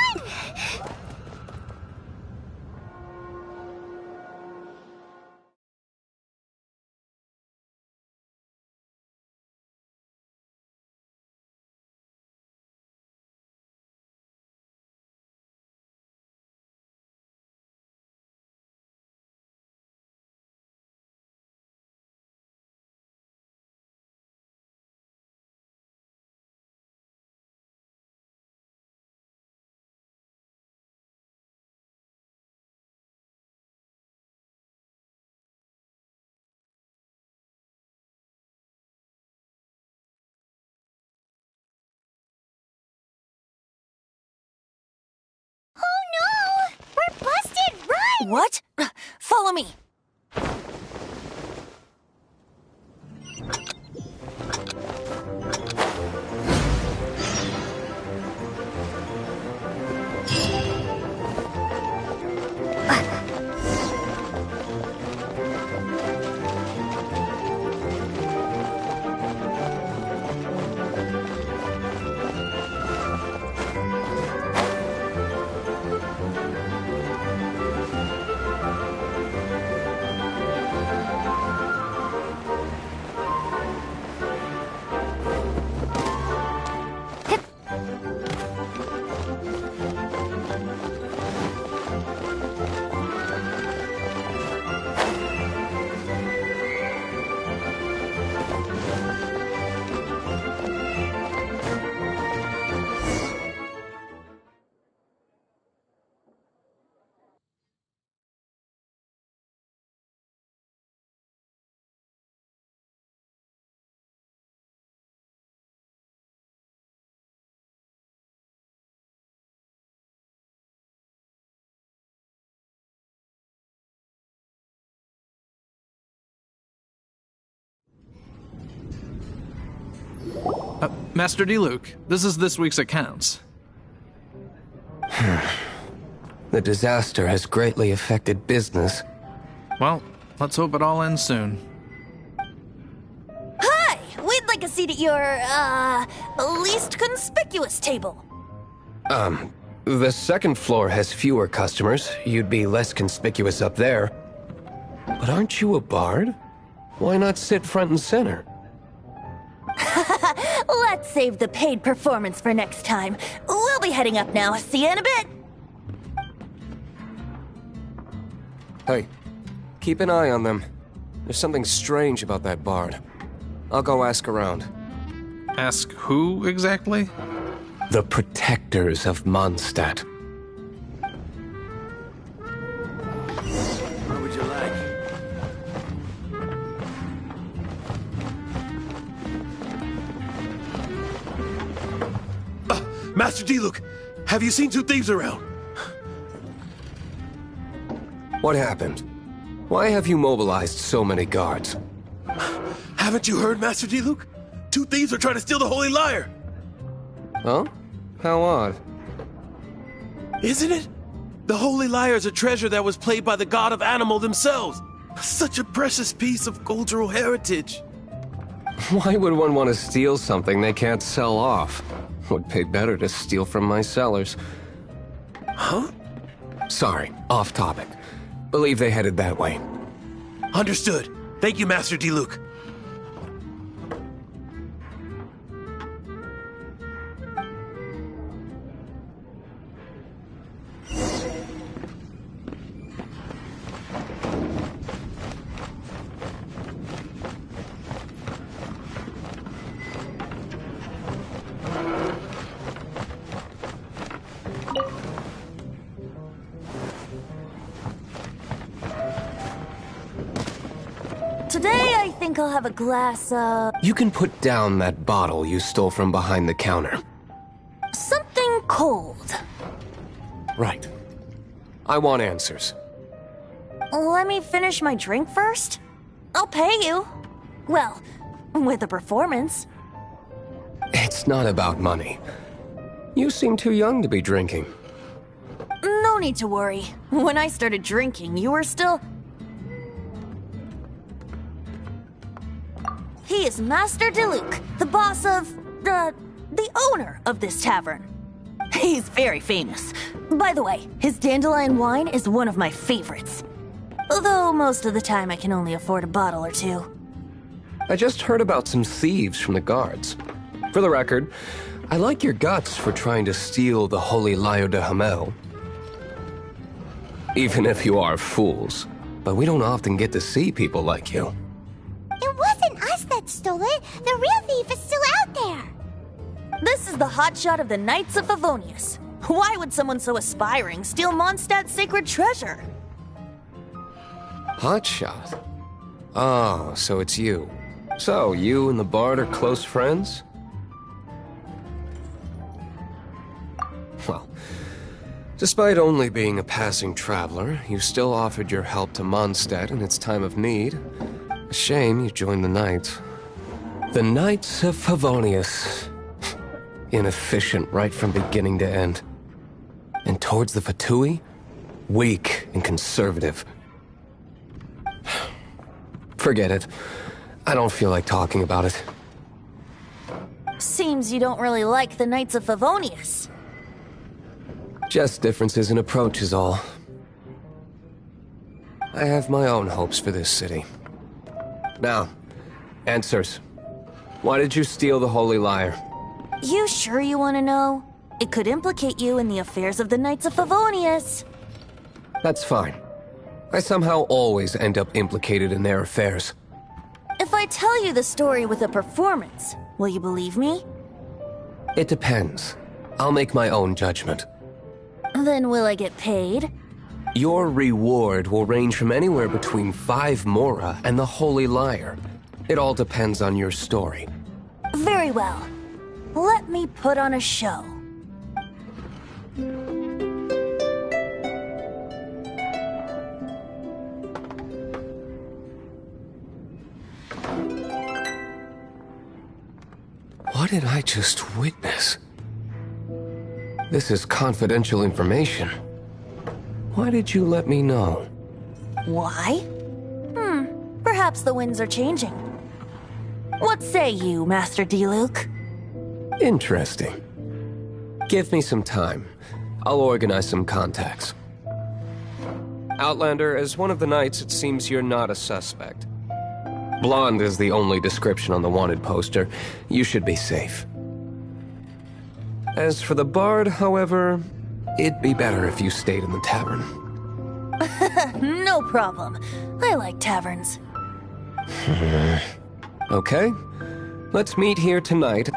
What? Follow me. Master D-Luke, this is this week's accounts. The disaster has greatly affected business. Well, let's hope it all ends soon. Hi! We'd like a seat at your, least conspicuous table. The second floor has fewer customers. You'd be less conspicuous up there. But aren't you a bard? Why not sit front and center? Let's save the paid performance for next time. We'll be heading up now. See you in a bit. Hey, keep an eye on them. There's something strange about that bard. I'll go ask around. Ask who exactly? The protectors of Mondstadt. What would you like? Master D-Luke, have you seen two thieves around? What happened? Why have you mobilized so many guards? Haven't you heard, Master D-Luke? Two thieves are trying to steal the Holy Lyre! Huh? How odd. Isn't it? The Holy Lyre is a treasure that was played by the god of animal themselves. Such a precious piece of cultural heritage. Why would one want to steal something they can't sell off? Would pay better to steal from my sellers. Huh? Sorry, off topic. Believe they headed that way. Understood. Thank you, Master D-Luke. Today, I think I'll have a glass of... You can put down that bottle you stole from behind the counter. something cold. Right. I want answers. Let me finish my drink first. I'll pay you. Well, with a performance. It's not about money. You seem too young to be drinking. No need to worry. When I started drinking, you were still... He is Master Diluc, the boss of... the owner of this tavern. He's very famous. By the way, his dandelion wine is one of my favorites. Although most of the time I can only afford a bottle or two. I just heard about some thieves from the guards. For the record, I like your guts for trying to steal the Holy Lyre de Hamel. Even if you are fools. But we don't often get to see people like you. It wasn't us that stole it. The real thief is still out there. This is the hotshot of the Knights of Favonius. Why would someone so aspiring steal Mondstadt's sacred treasure? Hotshot? Oh, so it's you. So, you and the Bard are close friends? Well, despite only being a passing traveler, you still offered your help to Mondstadt in its time of need. A shame you joined the Knights. The Knights of Favonius. Inefficient right from beginning to end. And towards the Fatui, weak and conservative. Forget it. I don't feel like talking about it. Seems you don't really like the Knights of Favonius. Just differences in approach is all. I have my own hopes for this city. Now, answers. Why did you steal the Holy Lyre? You sure you want to know? It could implicate you in the affairs of the Knights of Favonius. That's fine. I somehow always end up implicated in their affairs. If I tell you the story with a performance, will you believe me? It depends. I'll make my own judgment. Then will I get paid? Your reward will range from anywhere between 5 Mora and the Holy Lyre. It all depends on your story. Very well. Let me put on a show. What did I just witness? This is confidential information. Why did you let me know? Why? Perhaps the winds are changing. What say you, Master Diluc? Interesting. Give me some time. I'll organize some contacts. Outlander, as one of the knights, it seems you're not a suspect. Blonde is the only description on the wanted poster. You should be safe. As for the Bard, however, it'd be better if you stayed in the tavern. No problem. I like taverns. Okay. Let's meet here tonight.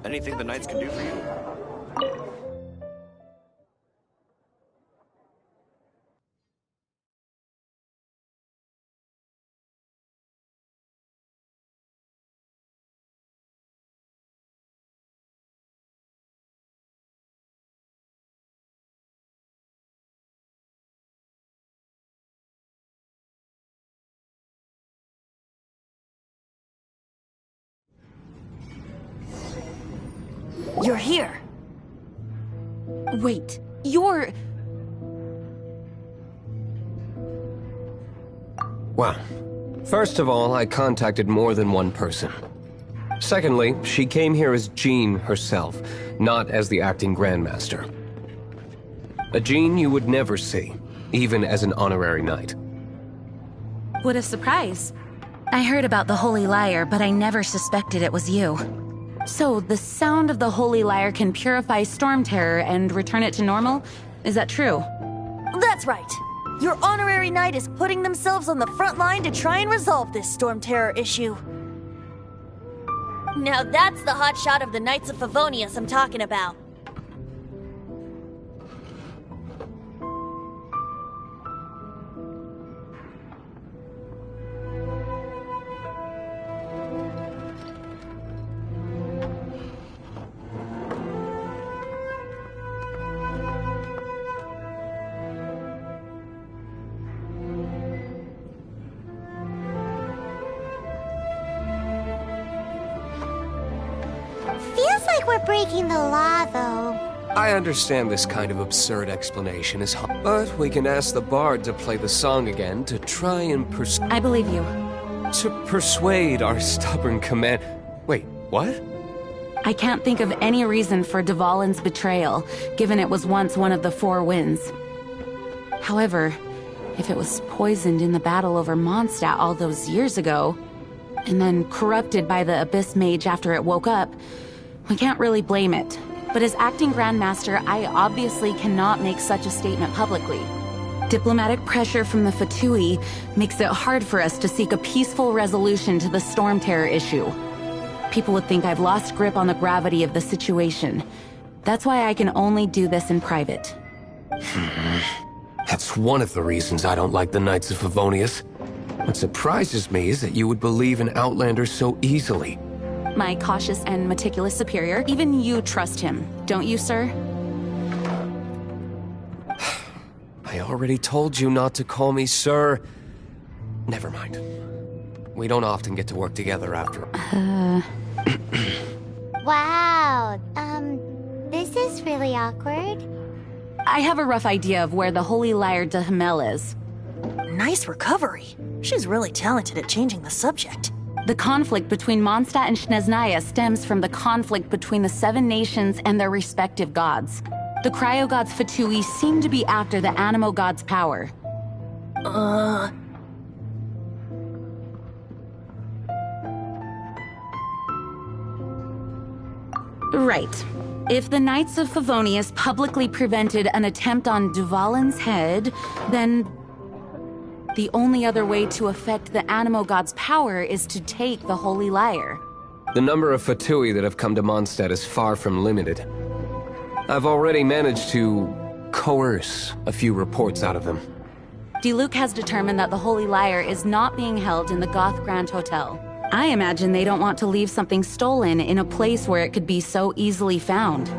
Anything the Knights can do for you? You're here. Wait, you're... Well, first of all, I contacted more than one person. Secondly, she came here as Jean herself, not as the acting Grandmaster. A Jean you would never see, even as an honorary knight. What a surprise. I heard about the Holy Lyre, but I never suspected it was you. So, the sound of the Holy Lyre can purify Storm Terror and return it to normal? Is that true? That's right. Your honorary knight is putting themselves on the front line to try and resolve this Storm Terror issue. Now that's the hot shot of the Knights of Favonius I'm talking about. Feels like we're breaking the law, though. I understand this kind of absurd explanation is hard, but we can ask the bard to play the song again to try and I believe you. To persuade our stubborn command... Wait, what? I can't think of any reason for Dvalin's betrayal, given it was once one of the Four Winds. However, if it was poisoned in the battle over Mondstadt all those years ago, and then corrupted by the Abyss Mage after it woke up, we can't really blame it. But as acting Grandmaster, I obviously cannot make such a statement publicly. Diplomatic pressure from the Fatui makes it hard for us to seek a peaceful resolution to the Storm Terror issue. People would think I've lost grip on the gravity of the situation. That's why I can only do this in private. That's one of the reasons I don't like the Knights of Favonius. What surprises me is that you would believe in Outlanders so easily. My cautious and meticulous superior, even you trust him, don't you, sir? I already told you not to call me sir. Never mind. We don't often get to work together after. Wow, this is really awkward. I have a rough idea of where the Holy Lyre de Himmel is. Nice recovery. She's really talented at changing the subject. The conflict between Mondstadt and Snezhnaya stems from the conflict between the Seven Nations and their respective gods. The cryo-gods Fatui seem to be after the Animo god's power. Right. If the Knights of Favonius publicly prevented an attempt on Dvalin's head, then the only other way to affect the Animo god's power is to take the Holy Lyre. The number of Fatui that have come to Mondstadt is far from limited. I've already managed to coerce a few reports out of them. Diluc has determined that the Holy Lyre is not being held in the Goth Grand Hotel. I imagine they don't want to leave something stolen in a place where it could be so easily found.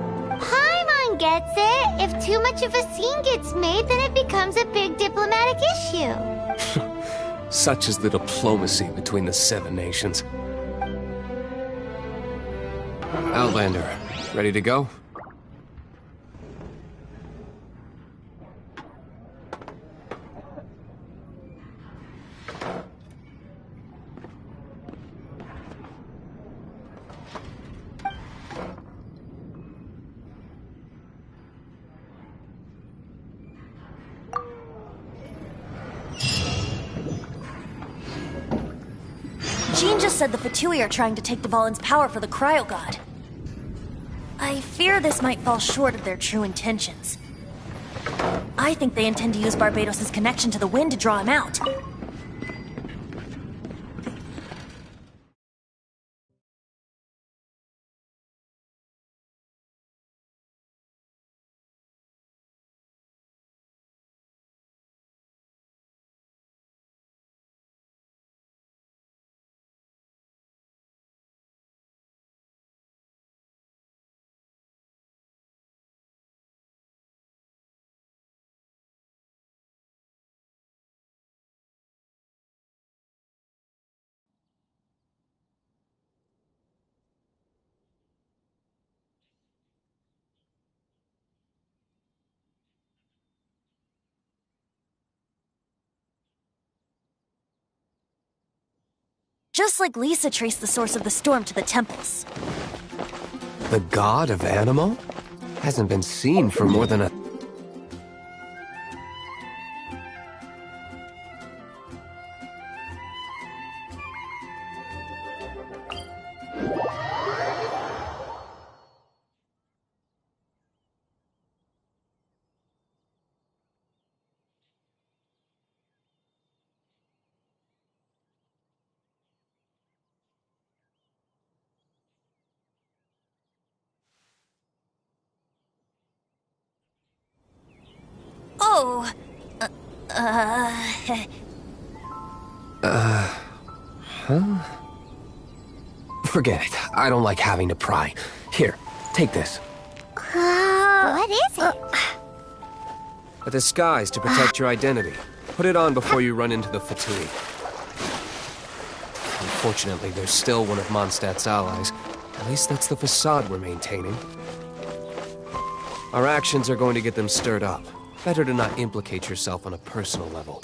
Paimon gets it. If too much of a scene gets made, then it becomes a big diplomatic issue. Such is the diplomacy between the Seven Nations. Outlander, ready to go? Jean just said the Fatui are trying to take Dvalin's power for the Cryo God. I fear this might fall short of their true intentions. I think they intend to use Barbados' connection to the wind to draw him out. just like Lisa traced the source of the storm to the temples. The god of animal? Hasn't been seen for more than a... Oh, Huh? Forget it. I don't like having to pry. Here, take this. What is it? A disguise to protect your identity. Put it on before you run into the fatigue. Unfortunately, there's still one of Mondstadt's allies. At least that's the facade we're maintaining. Our actions are going to get them stirred up. Better to not implicate yourself on a personal level.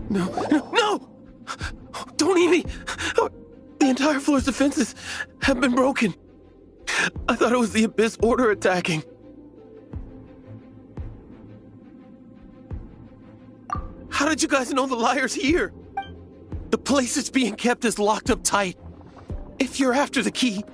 No! Don't eat me! The entire floor's defenses have been broken. I thought it was the Abyss Order attacking. How did you guys know the liar's here? The place it's being kept is locked up tight. If you're after the key,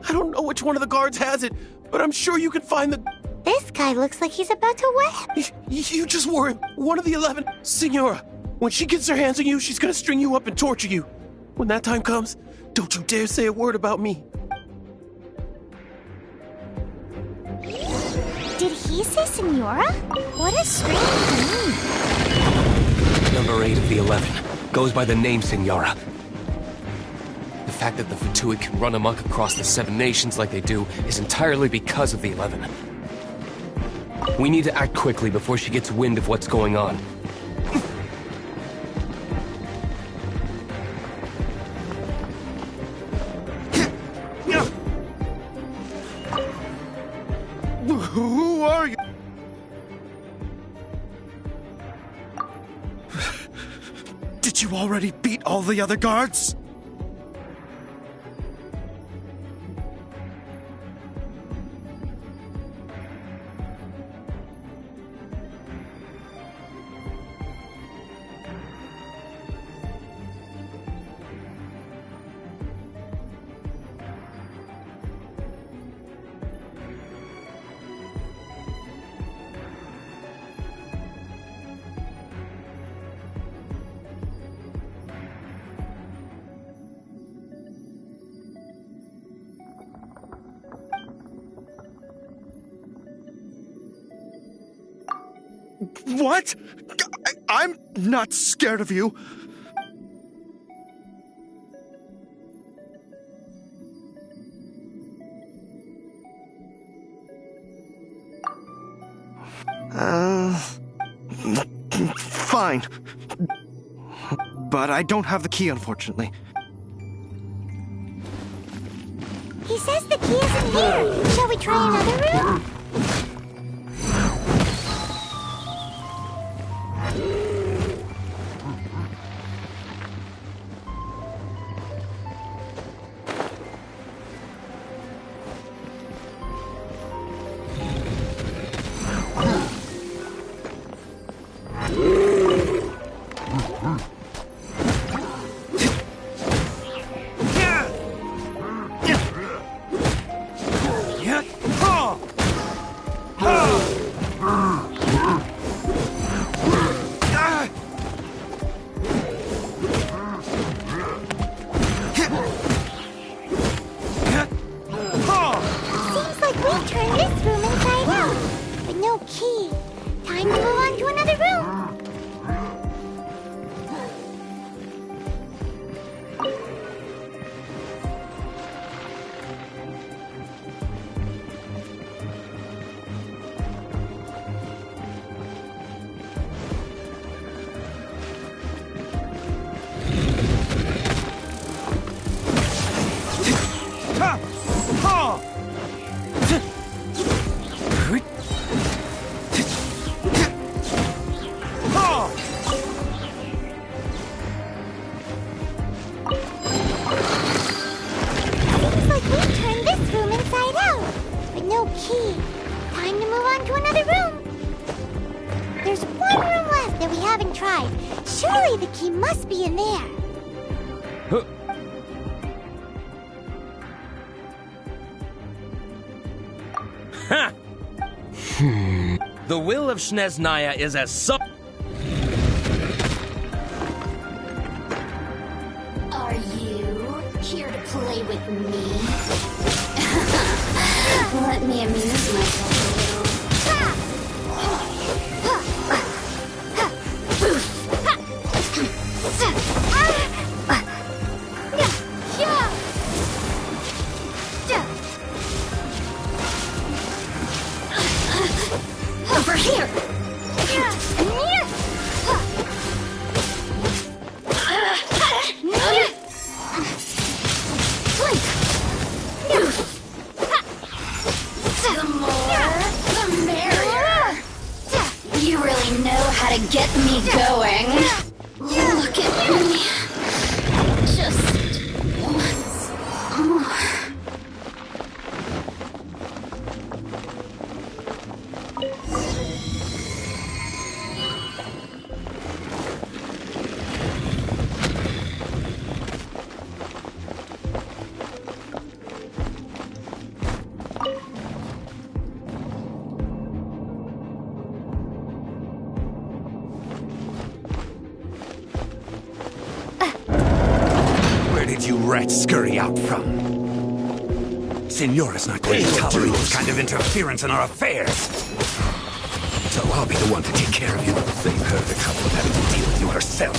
I don't know which one of the guards has it, but I'm sure you can find the... This guy looks like he's about to win. You just were one of the 11. Signora, When she gets her hands on you, she's gonna string you up and torture you. When that time comes, don't you dare say a word about me. Did he say Senora? What a strange name. Number 8 of the 11. Goes by the name Senora. The fact that the Fatui can run amok across the 7 nations like they do is entirely because of the 11. We need to act quickly before she gets wind of what's going on. Who are you? Did you already beat all the other guards? What? I'm not scared of you. Fine. But I don't have the key, unfortunately. He says the key isn't here. Shall we try another room? Surely the key must be in there. Ha! The will of Snezhnaya is as so. Are you here to play with me? Let me amuse myself a little. Over here! The more, the merrier. You really know how to get me going. Look at me. Just once more. rats scurry out from. Signora's not going to tolerate this kind of interference in our affairs. So I'll be the one to take care of you. Save her the trouble of having to deal with you herself.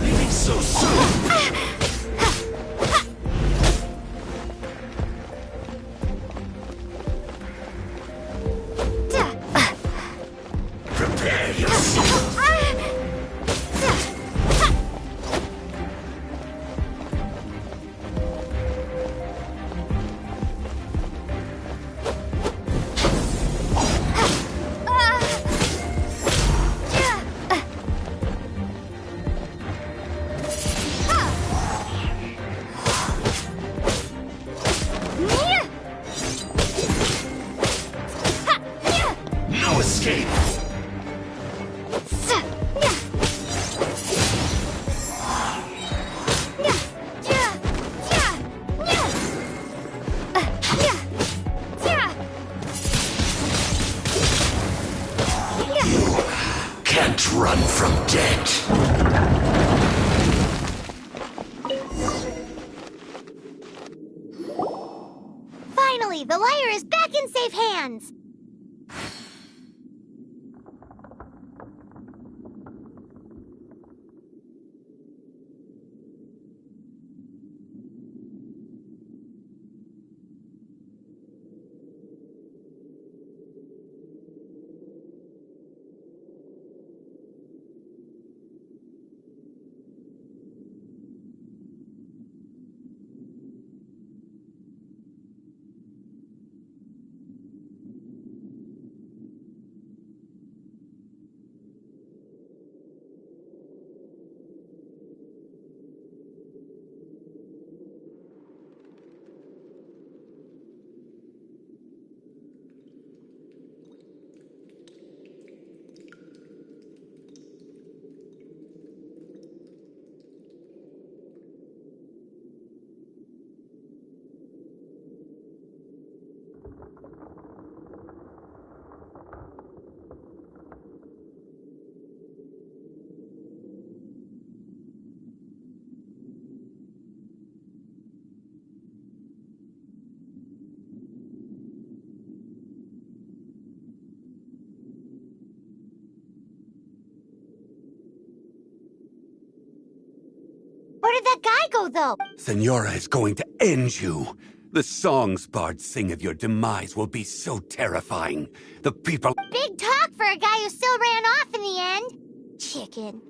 Leaving so soon! Prepare yourself! No escape! Can't run from death. Finally, the lyre is back in safe hands! Where did that guy go, though? Signora is going to end you. The songs bards sing of your demise will be so terrifying. The people... Big talk for a guy who still ran off in the end. Chicken.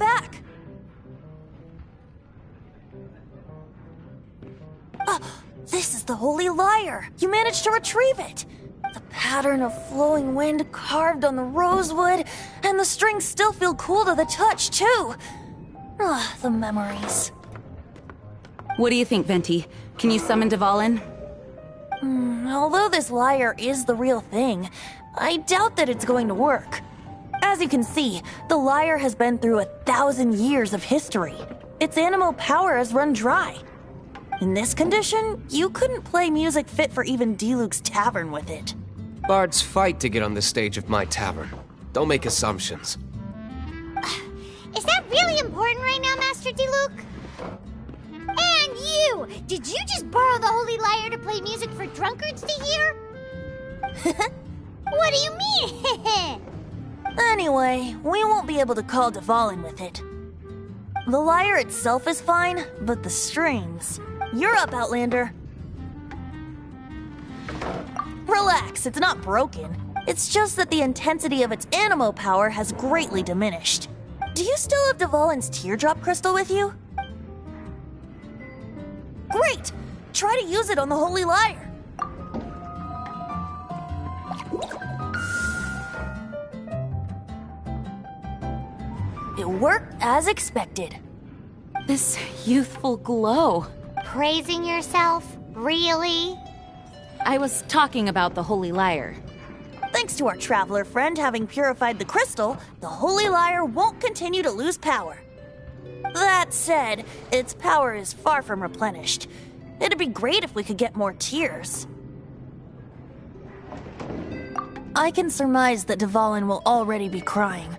back! This is the Holy Lyre! You managed to retrieve it! The pattern of flowing wind carved on the rosewood, and the strings still feel cool to the touch, too! The memories. What do you think, Venti? Can you summon Dvalin? Although this lyre is the real thing, I doubt that it's going to work. As you can see, the lyre has been through 1,000 years of history. Its animal power has run dry. In this condition, you couldn't play music fit for even Diluc's tavern with it. Bards fight to get on the stage of my tavern. Don't make assumptions. Is that really important right now, Master Diluc? And you! Did you just borrow the Holy Lyre to play music for drunkards to hear? What do you mean? Anyway, we won't be able to call Dvalin with it. The lyre itself is fine, but the strings... You're up, Outlander. Relax, it's not broken. It's just that the intensity of its animo power has greatly diminished. Do you still have Dvalin's teardrop crystal with you? Great! Try to use it on the Holy Lyre. It worked as expected. This youthful glow. Praising yourself? Really? I was talking about the Holy Lyre. Thanks to our traveler friend having purified the crystal, the Holy Lyre won't continue to lose power. That said, its power is far from replenished. It'd be great if we could get more tears. I can surmise that Dvalin will already be crying.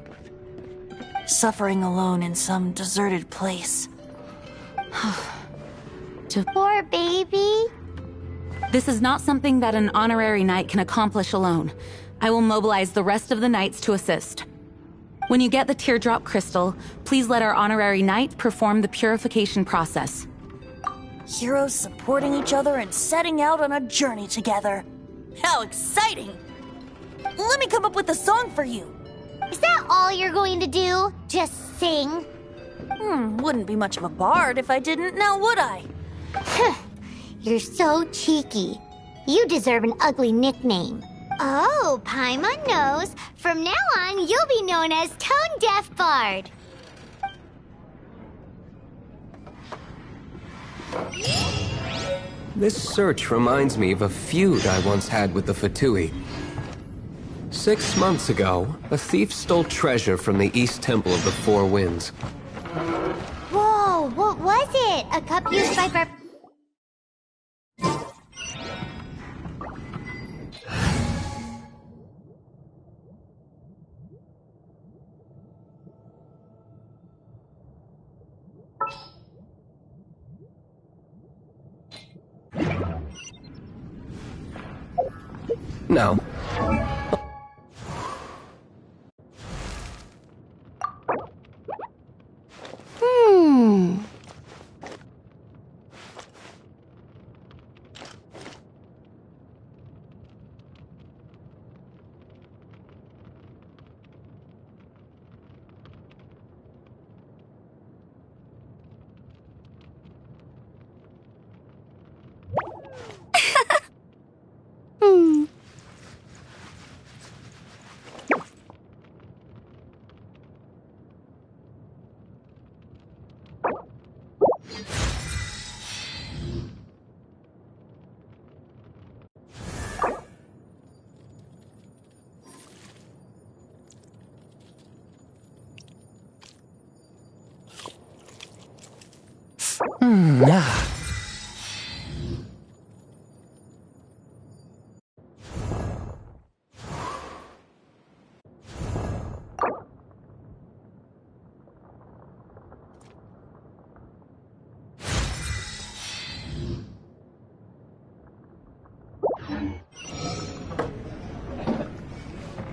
Suffering alone in some deserted place. Poor baby. This is not something that an honorary knight can accomplish alone. I will mobilize the rest of the knights to assist. When you get the teardrop crystal, please let our honorary knight perform the purification process. Heroes supporting each other and setting out on a journey together. How exciting! Let me come up with a song for you. Is that all you're going to do? Just sing? Wouldn't be much of a bard if I didn't, now would I? You're so cheeky. You deserve an ugly nickname. Oh, Paimon knows. From now on, you'll be known as Tone Deaf Bard. This search reminds me of a feud I once had with the Fatui. 6 months ago, a thief stole treasure from the East Temple of the Four Winds. Whoa, what was it? A cup used by No.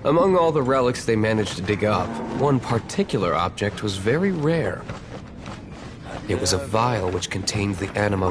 Among all the relics they managed to dig up, one particular object was very rare. It was a vial which contained the anima.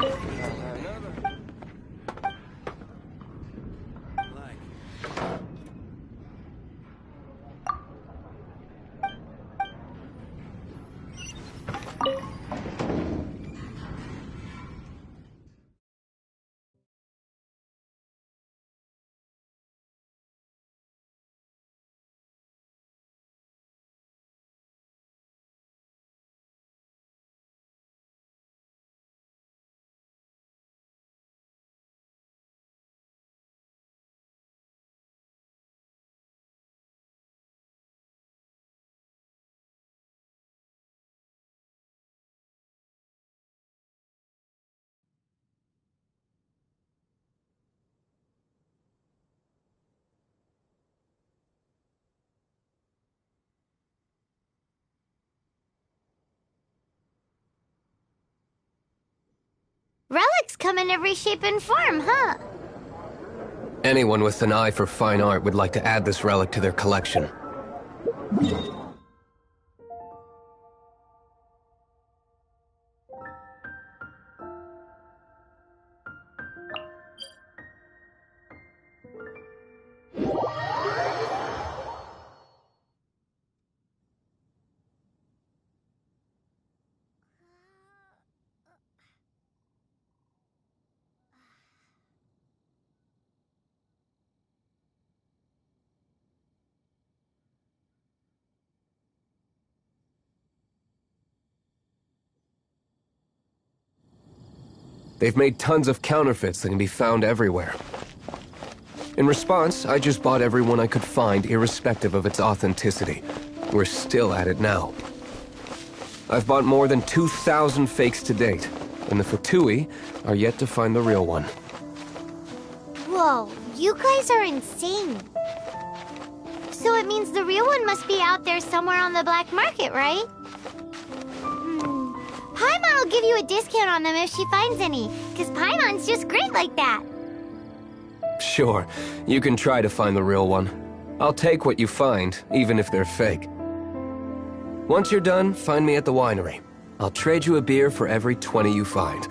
Relics come in every shape and form, huh? Anyone with an eye for fine art would like to add this relic to their collection. They've made tons of counterfeits that can be found everywhere. In response, I just bought everyone I could find, irrespective of its authenticity. We're still at it now. I've bought more than 2,000 fakes to date, and the Fatui are yet to find the real one. Whoa, you guys are insane. So it means the real one must be out there somewhere on the black market, right? Paimon will give you a discount on them if she finds any, because Paimon's just great like that. Sure, you can try to find the real one. I'll take what you find, even if they're fake. Once you're done, find me at the winery. I'll trade you a beer for every 20 you find.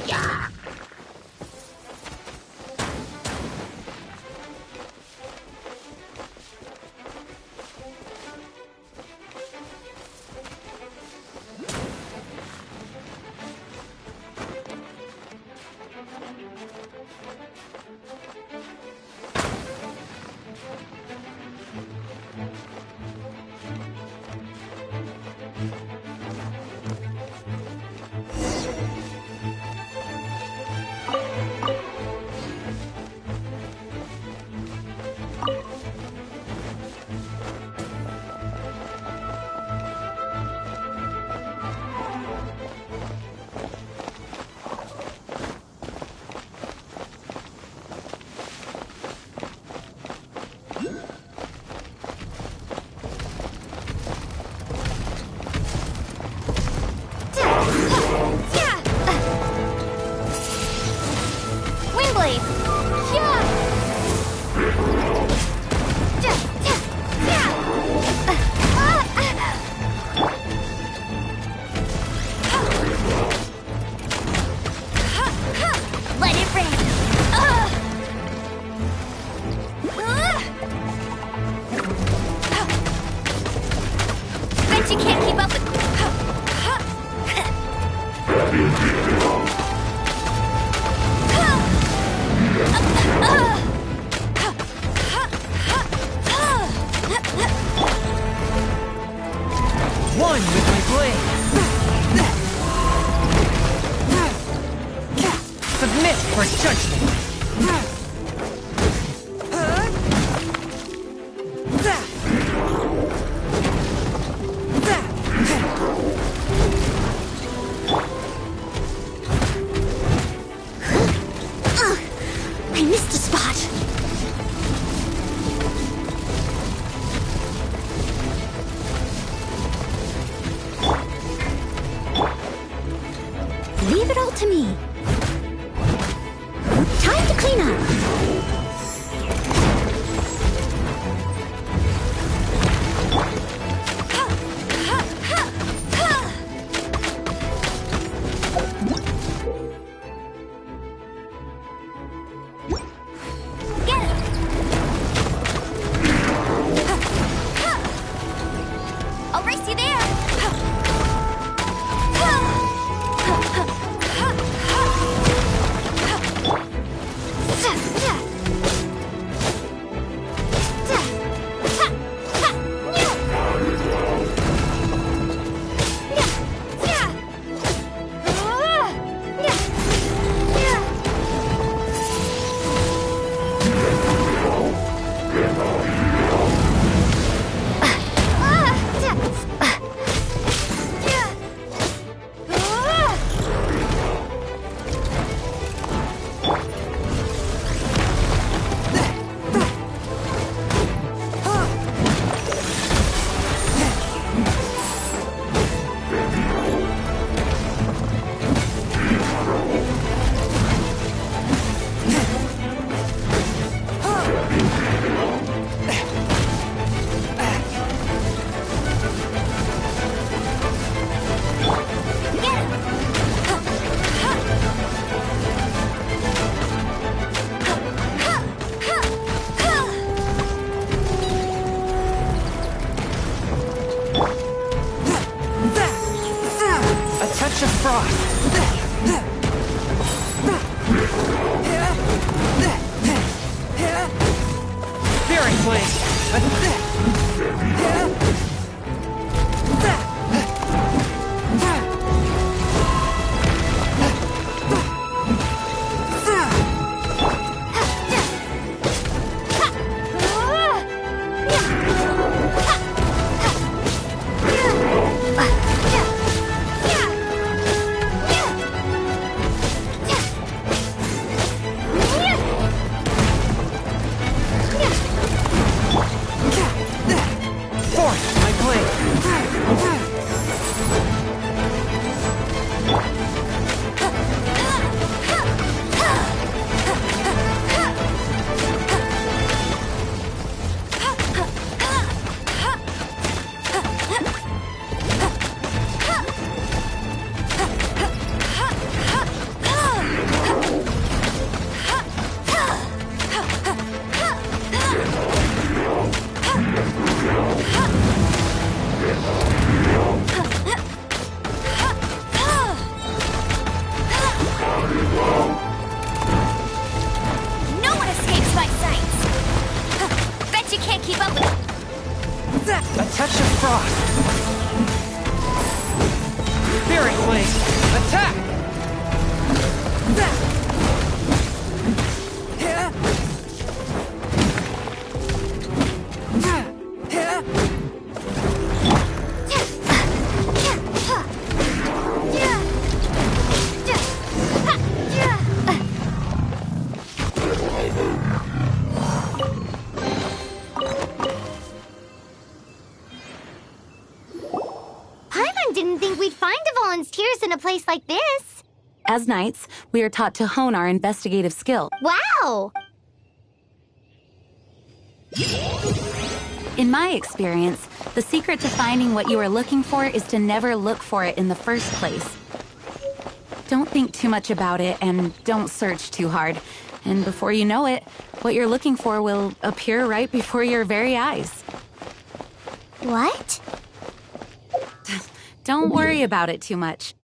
Yeah. touch of frost. Fury flame. In a place like this. As knights, we are taught to hone our investigative skill. Wow! In my experience, the secret to finding what you are looking for is to never look for it in the first place. Don't think too much about it and don't search too hard. And before you know it, what you're looking for will appear right before your very eyes. What? Don't worry about it too much.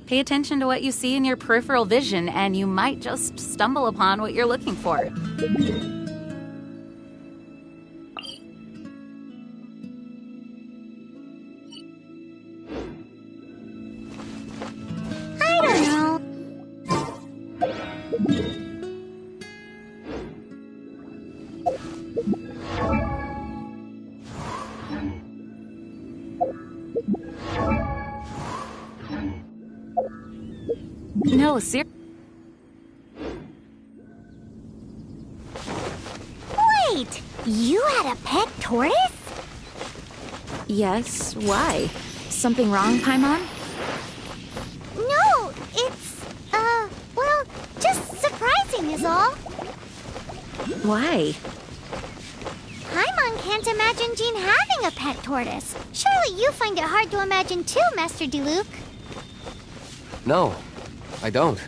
Pay attention to what you see in your peripheral vision, and you might just stumble upon what you're looking for. I don't know. No, seriously. Wait! You had a pet tortoise? Yes, why? Something wrong, Paimon? No, it's, well, just surprising is all. Why? Paimon can't imagine Jean having a pet tortoise. Surely you find it hard to imagine too, Master Diluc. No, I don't.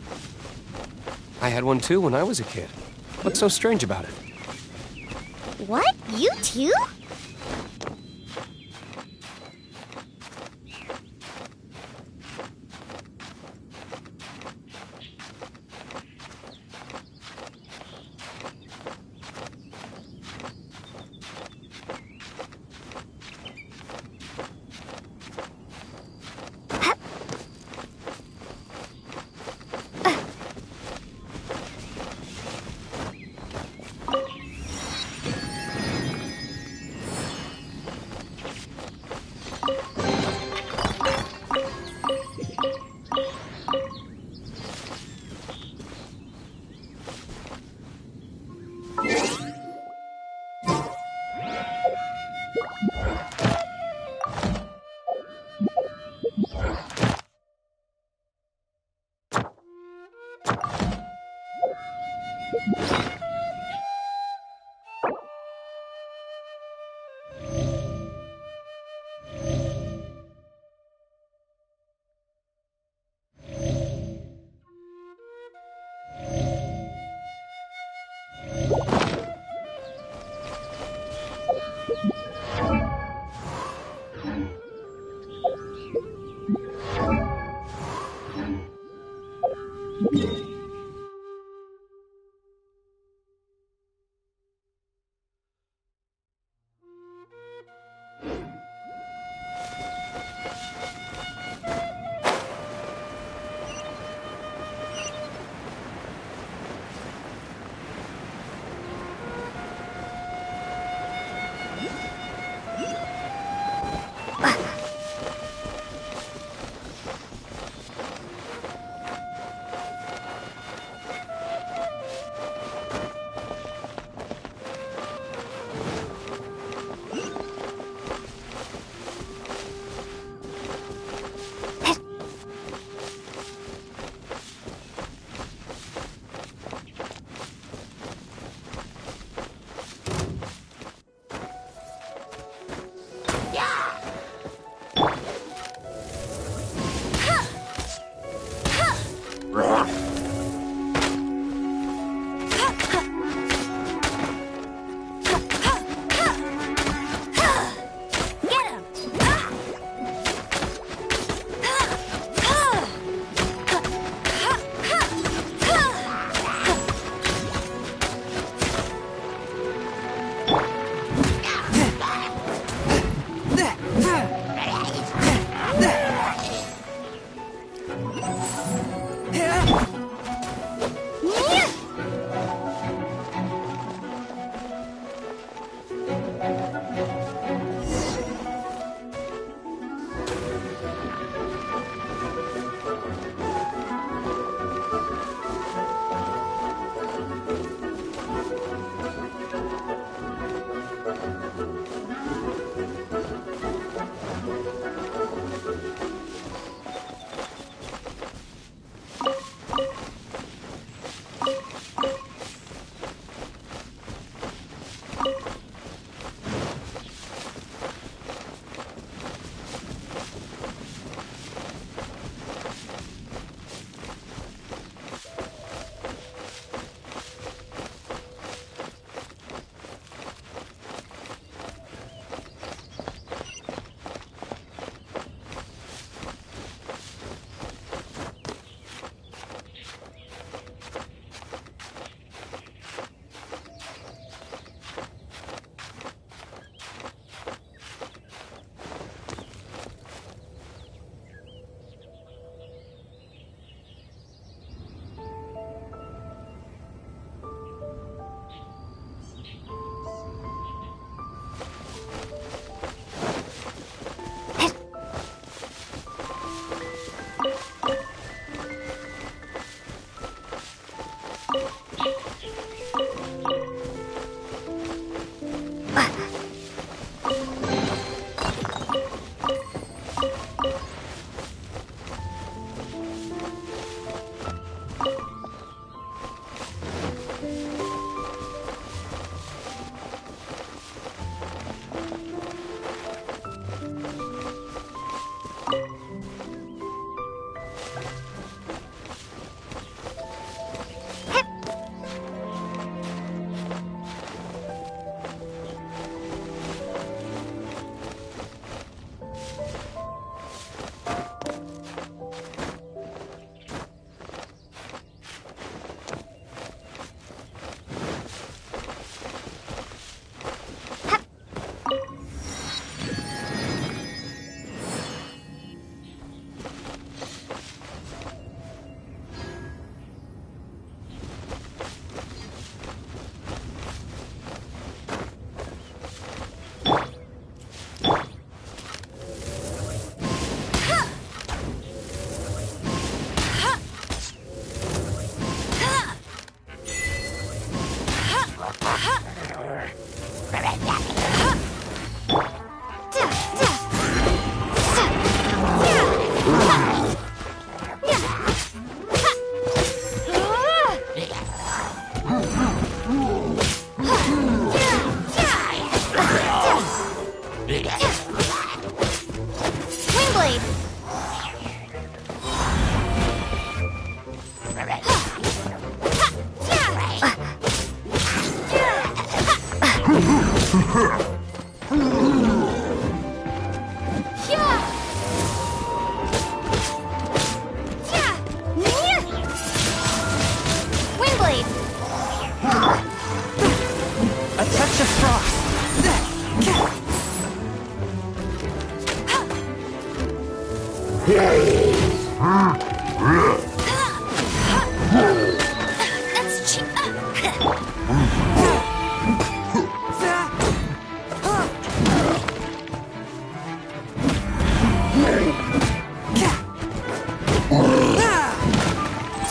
I had one too when I was a kid. What's so strange about it? What? You too? Windblade! A touch of frost. That's cheap.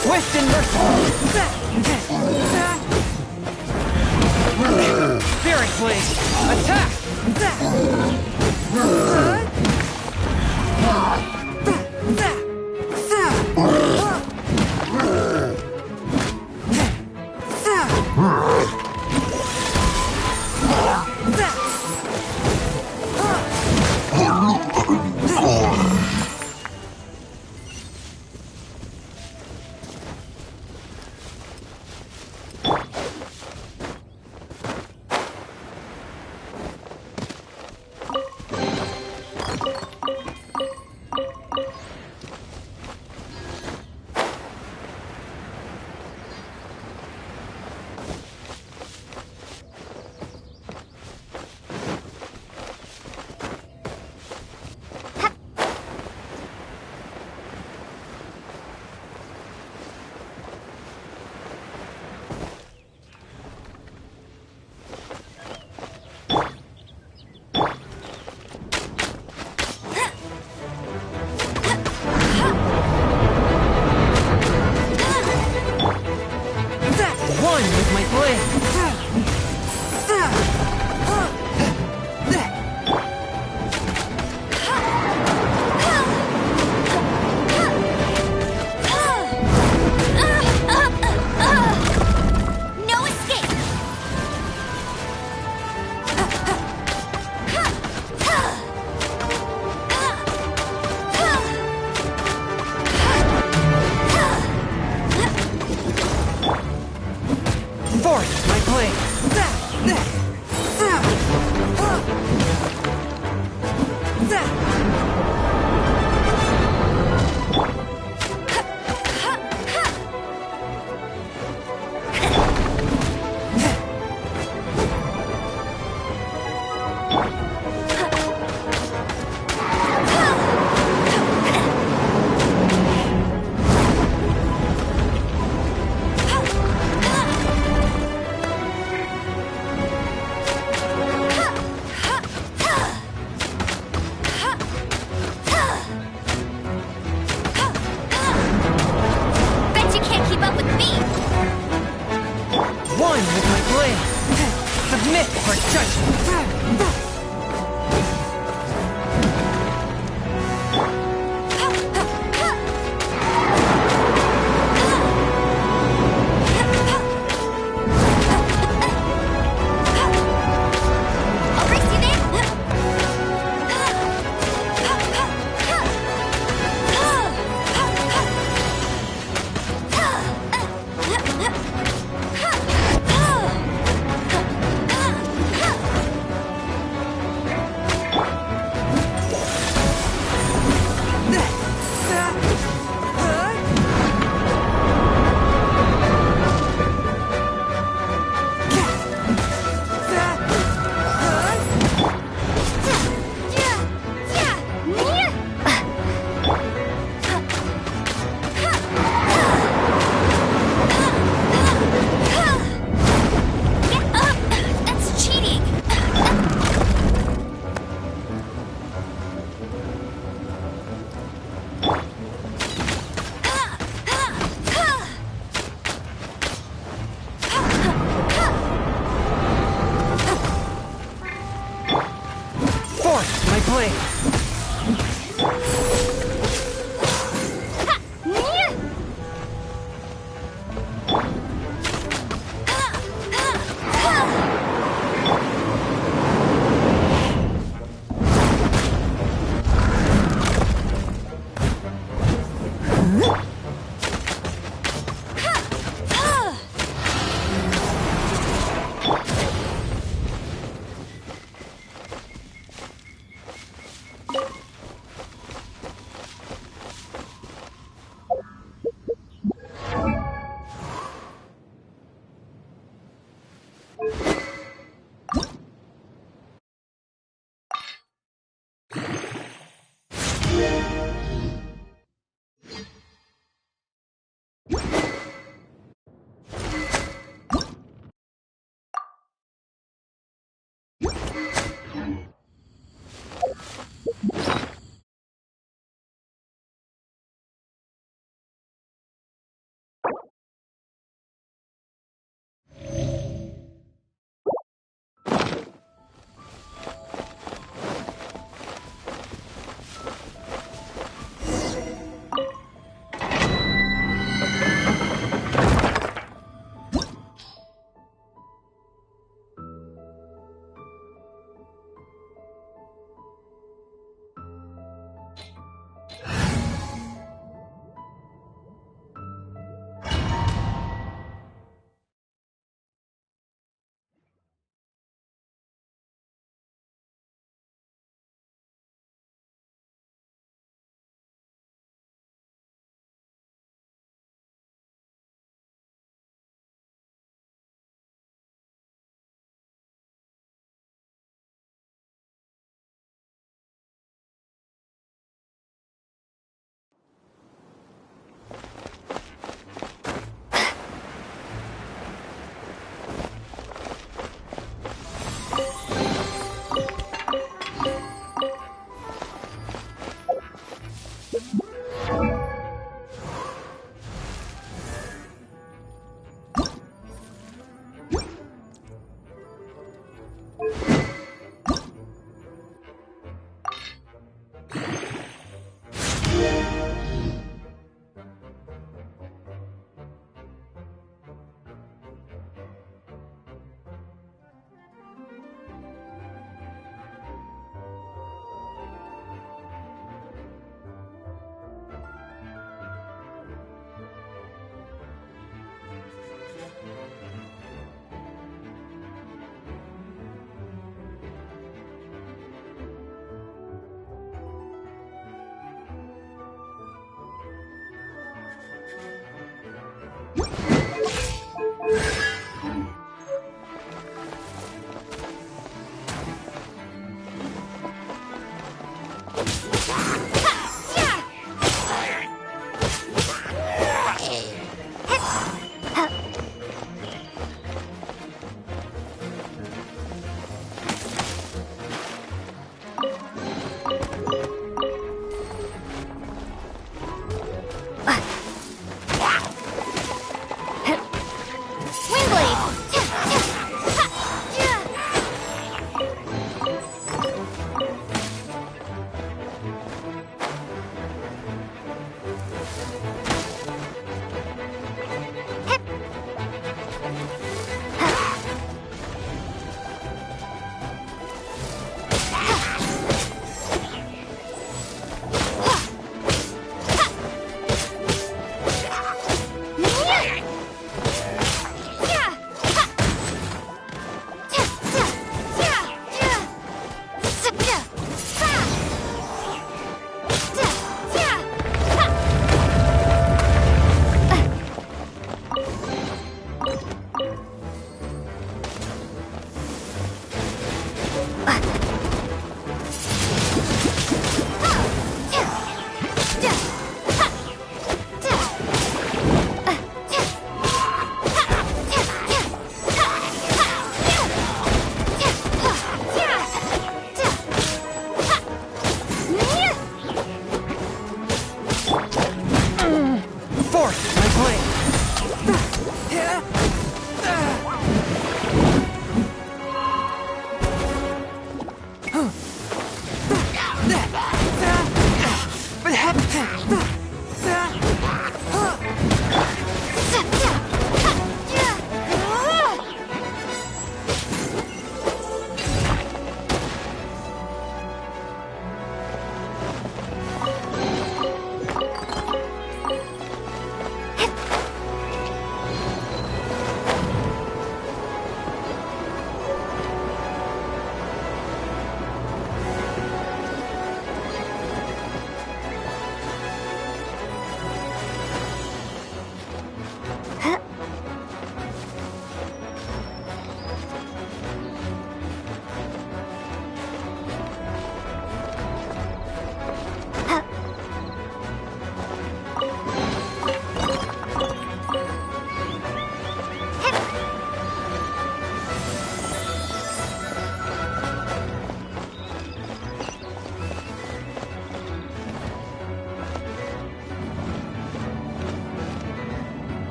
Swift and merciful. Spirit Blade. Attack!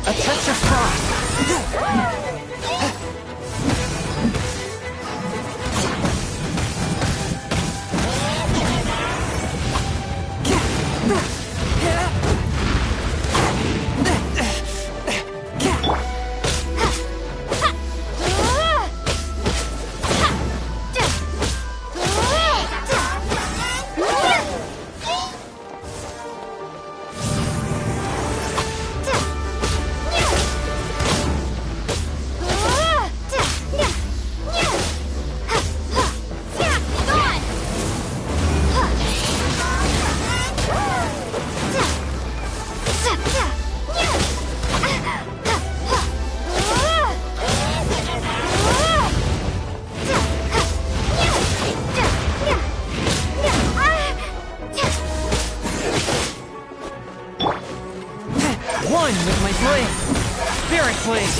A touch of frost. With my flame! Spirit flame!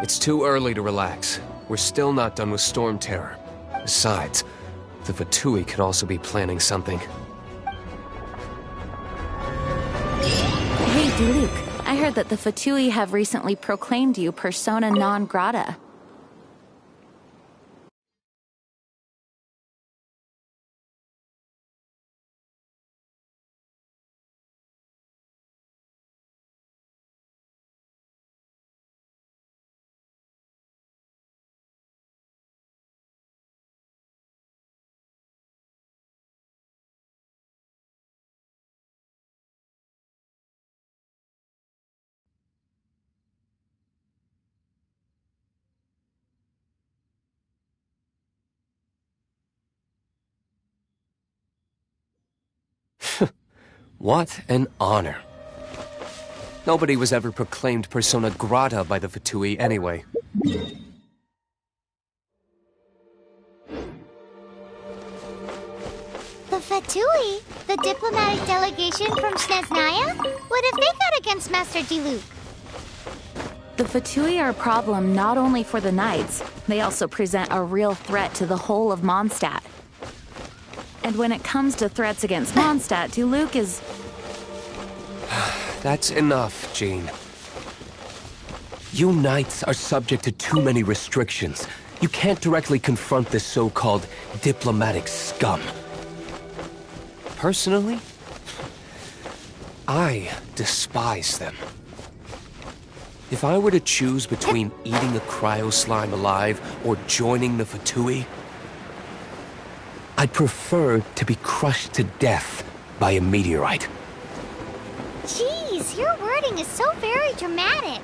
It's too early to relax. We're still not done with Storm Terror. Besides, the Fatui could also be planning something. Hey, Diluc. I heard that the Fatui have recently proclaimed you persona non grata. What an honor. Nobody was ever proclaimed persona grata by the Fatui anyway. The Fatui? The diplomatic delegation from Snezhnaya? What have they got against Master Diluc? The Fatui are a problem not only for the Knights, they also present a real threat to the whole of Mondstadt. And when it comes to threats against Mondstadt, Diluc is... That's enough, Jean. You Knights are subject to too many restrictions. You can't directly confront this so-called diplomatic scum. Personally, I despise them. If I were to choose between eating a cryo-slime alive or joining the Fatui, I'd prefer to be crushed to death by a meteorite. Jeez, your wording is so very dramatic.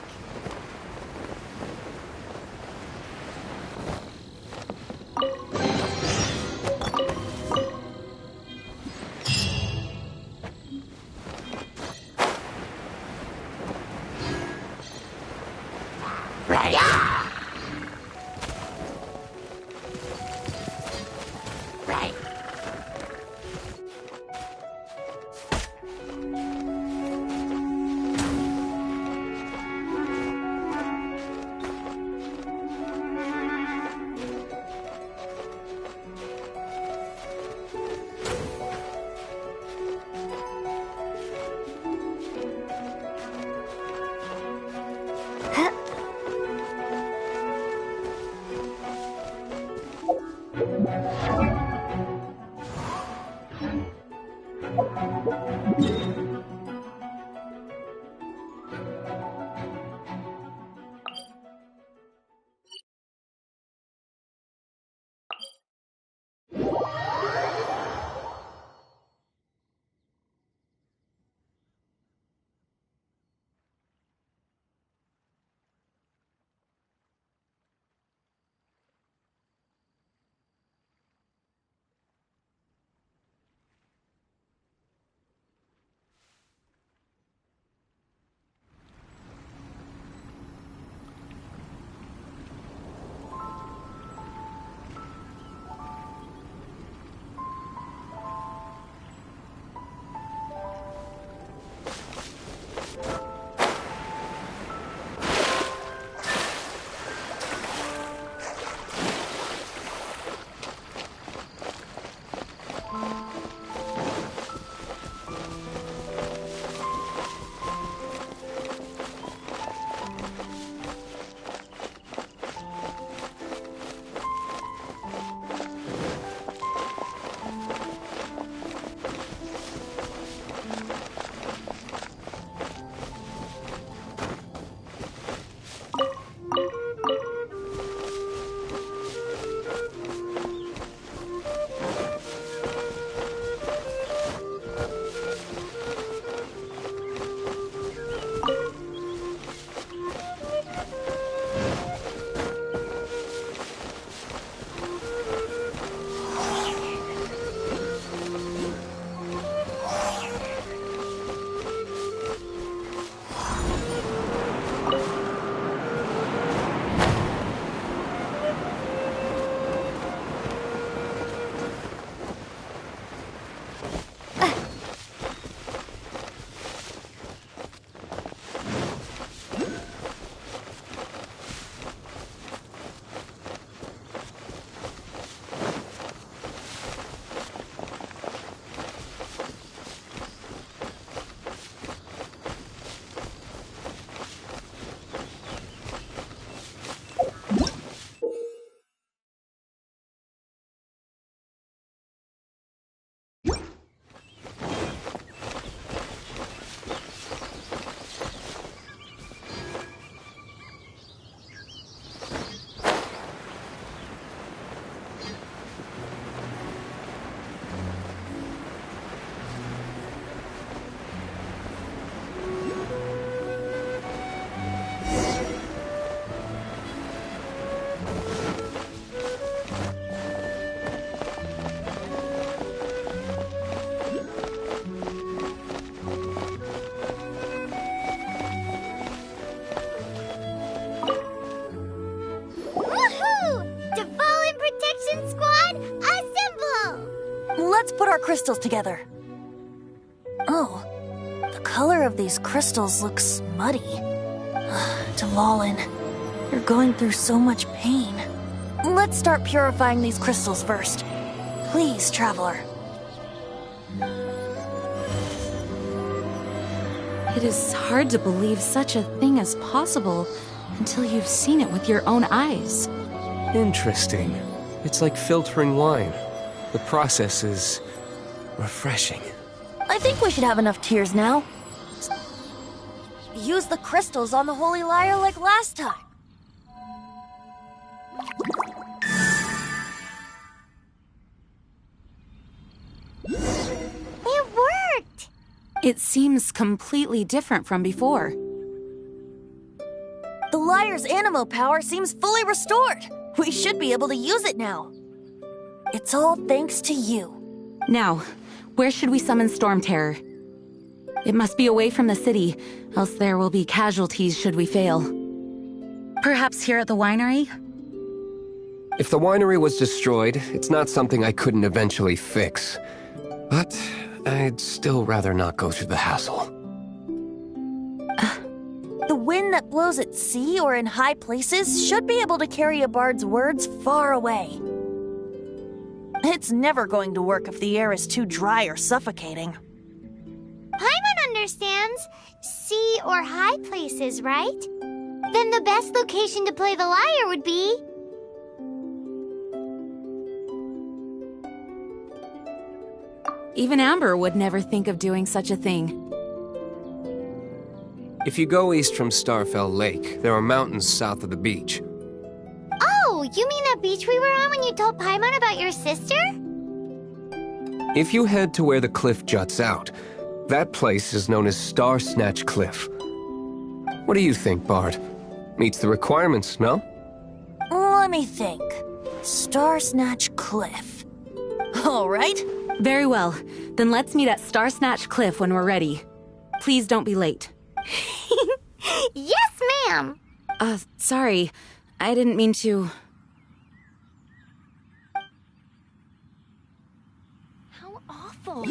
let's put our crystals together. Oh, the color of these crystals looks muddy. Dvalin, you're going through so much pain. Let's start purifying these crystals first. Please, Traveler. It is hard to believe such a thing is possible until you've seen it with your own eyes. Interesting. It's like filtering wine. The process is refreshing. I think we should have enough tears now. Use the crystals on the Holy Lyre like last time. It worked! It seems completely different from before. The Lyre's animo power seems fully restored. We should be able to use it now. It's all thanks to you. Now, where should we summon Storm Terror? It must be away from the city, else there will be casualties should we fail. Perhaps here at the winery? If the winery was destroyed, it's not something I couldn't eventually fix. But I'd still rather not go through the hassle. The wind that blows at sea or in high places should be able to carry a bard's words far away. It's never going to work if the air is too dry or suffocating. Paimon understands sea or high places, right? Then the best location to play the lyre would be... Even Amber would never think of doing such a thing. If you go east from Starfell Lake, there are mountains south of the beach. Oh, you mean that beach we were on when you told Paimon about your sister? If you head to where the cliff juts out, that place is known as Star Snatch Cliff. What do you think, Bard? Meets the requirements, no? Let me think. Star Snatch Cliff. All right. Very well. Then let's meet at Star Snatch Cliff when we're ready. Please don't be late. Yes, ma'am! Sorry. I didn't mean to... How awful.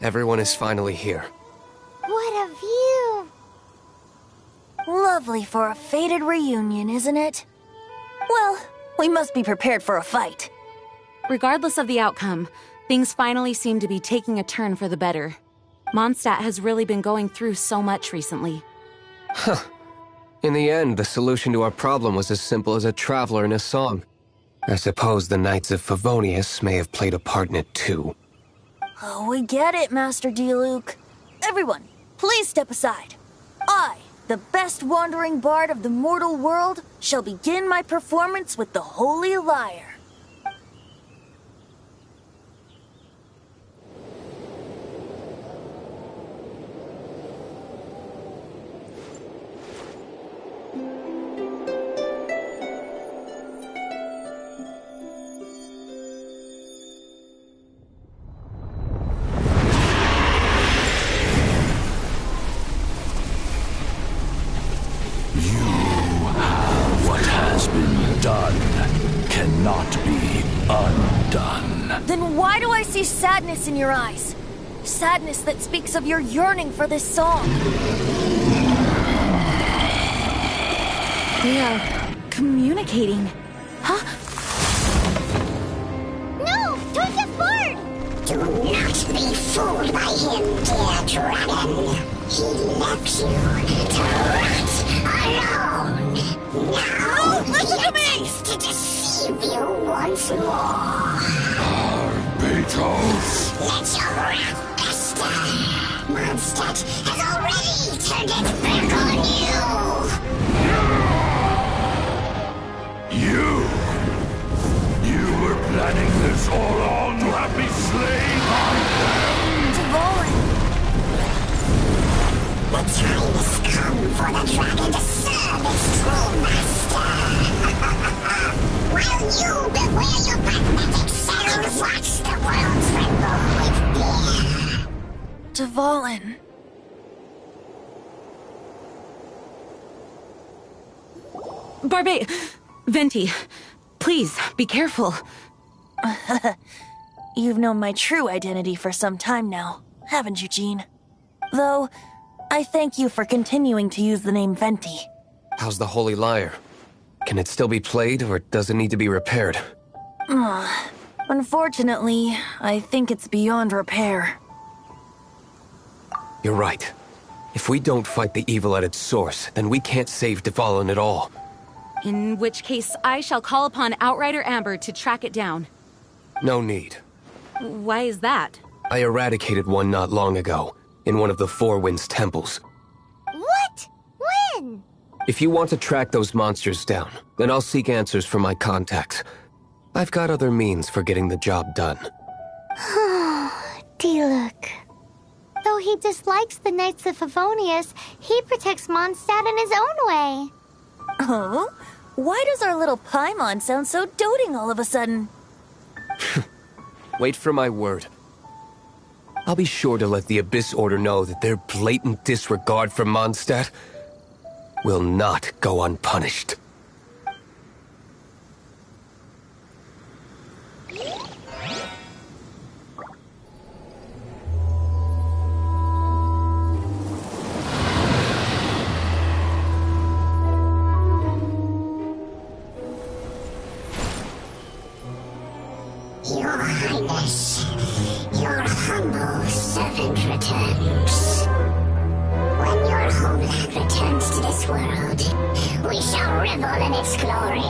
Everyone is finally here. What a view! Lovely for a fated reunion, isn't it? Well, we must be prepared for a fight. Regardless of the outcome, things finally seem to be taking a turn for the better. Mondstadt has really been going through so much recently. Huh. In the end, the solution to our problem was as simple as a traveler in a song. I suppose the Knights of Favonius may have played a part in it too. Oh, we get it, Master Diluc. Everyone, please step aside. I, the best wandering bard of the mortal world, shall begin my performance with the Holy Lyre. Cannot be undone. Then why do I see sadness in your eyes? Sadness that speaks of your yearning for this song. They are communicating. Huh? No! Twinke's bird! Do not be fooled by him, dear dragon. He left you to rot alone. Now listen to me! To deceive you once more. Barbatos! Let your wrath fester. Mondstadt has already turned its back on you! You were planning this all along to have me slain by them! The time has come for the dragon to serve its true master. While you beware your magnetic cells, watch the world tremble with fear. Dvalin. Venti, please, be careful. You've known my true identity for some time now, haven't you, Jean? Though, I thank you for continuing to use the name Venti. How's the Holy Lyre? Can it still be played, or does it need to be repaired? Unfortunately, I think it's beyond repair. You're right. If we don't fight the evil at its source, then we can't save Dvalin at all. In which case, I shall call upon Outrider Amber to track it down. No need. Why is that? I eradicated one not long ago, in one of the Four Winds temples. What? When? If you want to track those monsters down, then I'll seek answers from my contacts. I've got other means for getting the job done. Diluc. Though he dislikes the Knights of Favonius, he protects Mondstadt in his own way. Oh? Why does our little Paimon sound so doting all of a sudden? Wait for my word. I'll be sure to let the Abyss Order know that their blatant disregard for Mondstadt will not go unpunished. Your Highness, your humble servant returns. When your homeland returns to this world, we shall revel in its glory.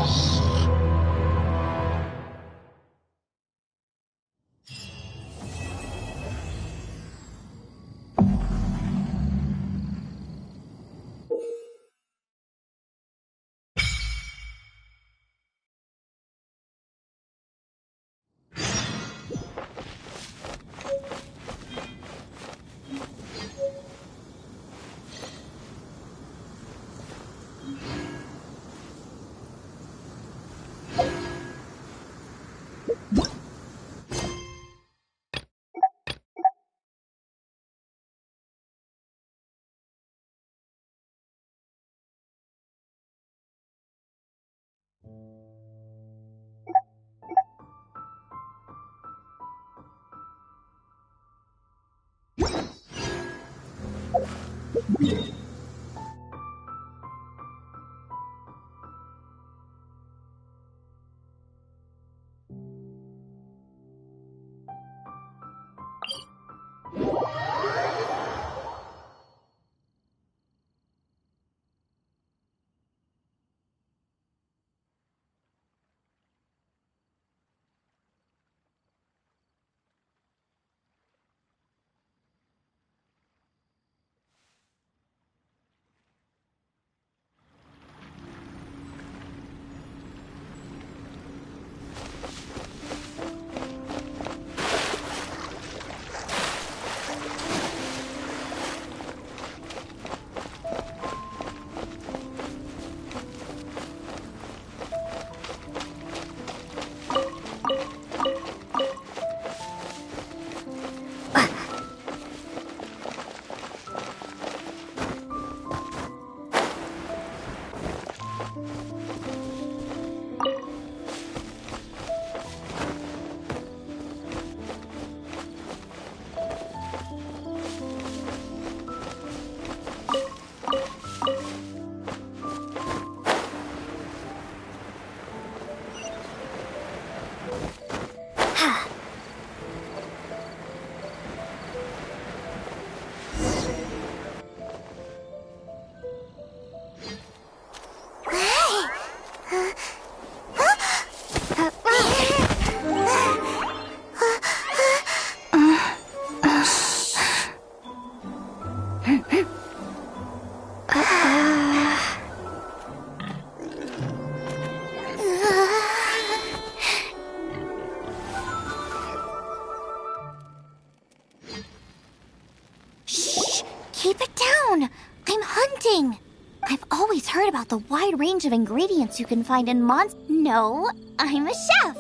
Keep it down! I'm hunting! I've always heard about the wide range of ingredients you can find in No, I'm a chef!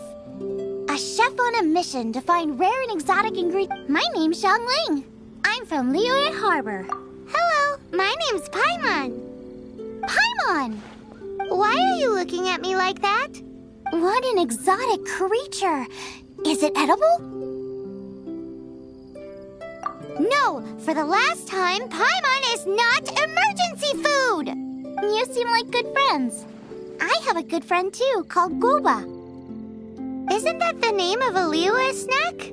A chef on a mission to find rare and exotic ingredients. My name's Xiangling. I'm from Liyue Harbor. Hello, my name's Paimon. Paimon! Why are you looking at me like that? What an exotic creature! Is it edible? No, for the last time, Paimon is not emergency food! You seem like good friends. I have a good friend too, called Goba. Isn't that the name of a Liyue snack?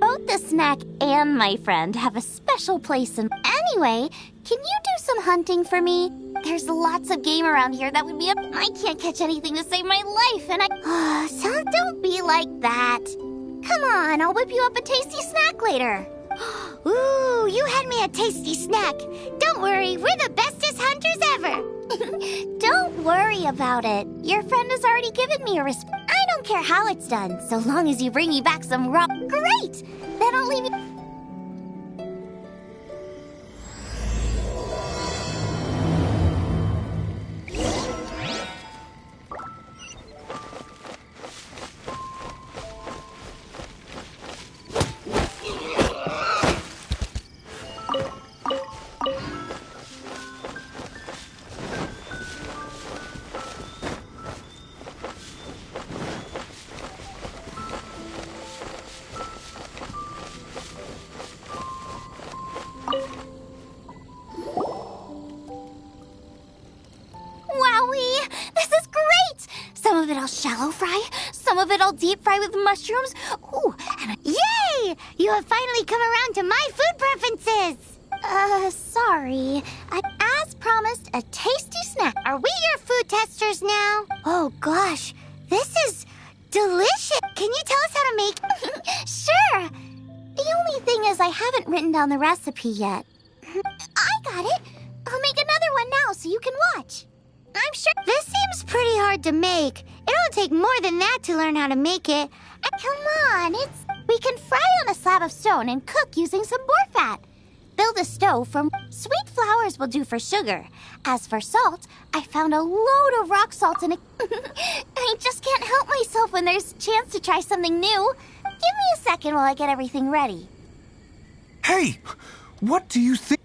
Both the snack and my friend have a special place in... Anyway, can you do some hunting for me? There's lots of game around here that would be I can't catch anything to save my life, and I... So don't be like that. Come on, I'll whip you up a tasty snack later. Ooh, you had me a tasty snack. Don't worry, we're the bestest hunters ever. Don't worry about it. Your friend has already given me a response. I don't care how it's done, so long as you bring me back some raw... Great! Then I'll leave you... Shallow fry, some of it I'll deep fry with mushrooms. Ooh, and Yay! You have finally come around to my food preferences. Sorry. As promised, a tasty snack. Are we your food testers now? Oh gosh, this is delicious. Can you tell us how to make Sure. The only thing is I haven't written down the recipe yet. I got it. I'll make another one now so you can watch. I'm sure this seems pretty hard to make. It'll take more than that to learn how to make it. Come on, we can fry on a slab of stone and cook using some boar fat. Build a stove from sweet flours will do for sugar. As for salt, I found a load of rock salt in a... I just can't help myself when there's a chance to try something new. Give me a second while I get everything ready. Hey! What do you think?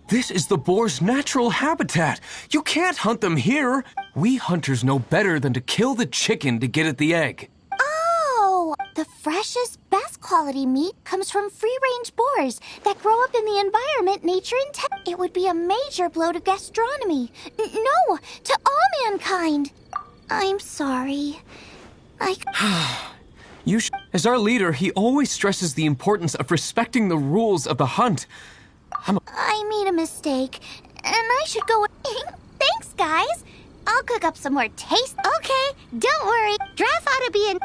This is the boar's natural habitat. You can't hunt them here. We hunters know better than to kill the chicken to get at the egg. Oh, the freshest, best quality meat comes from free-range boars that grow up in the environment nature intended. It would be a major blow to gastronomy. No, to all mankind. I'm sorry. As our leader, he always stresses the importance of respecting the rules of the hunt. I made a mistake, and I should go. Thanks, guys. I'll cook up some more taste. Okay, don't worry. Draft ought to be in.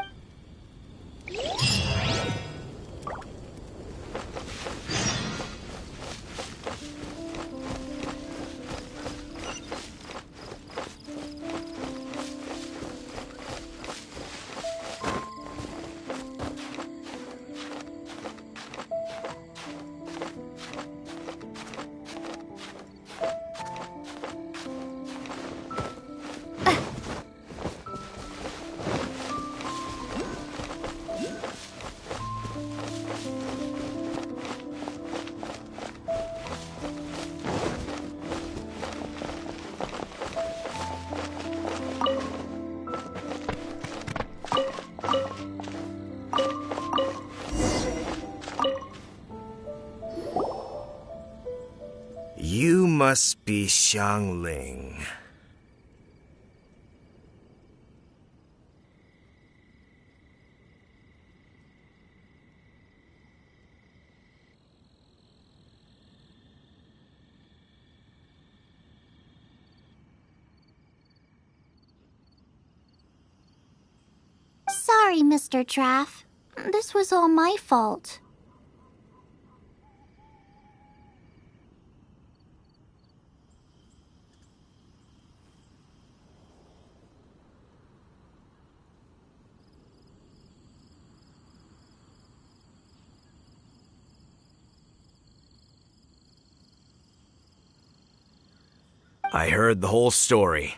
You must be Xiangling. Sorry, Mr. Traff. This was all my fault. I heard the whole story.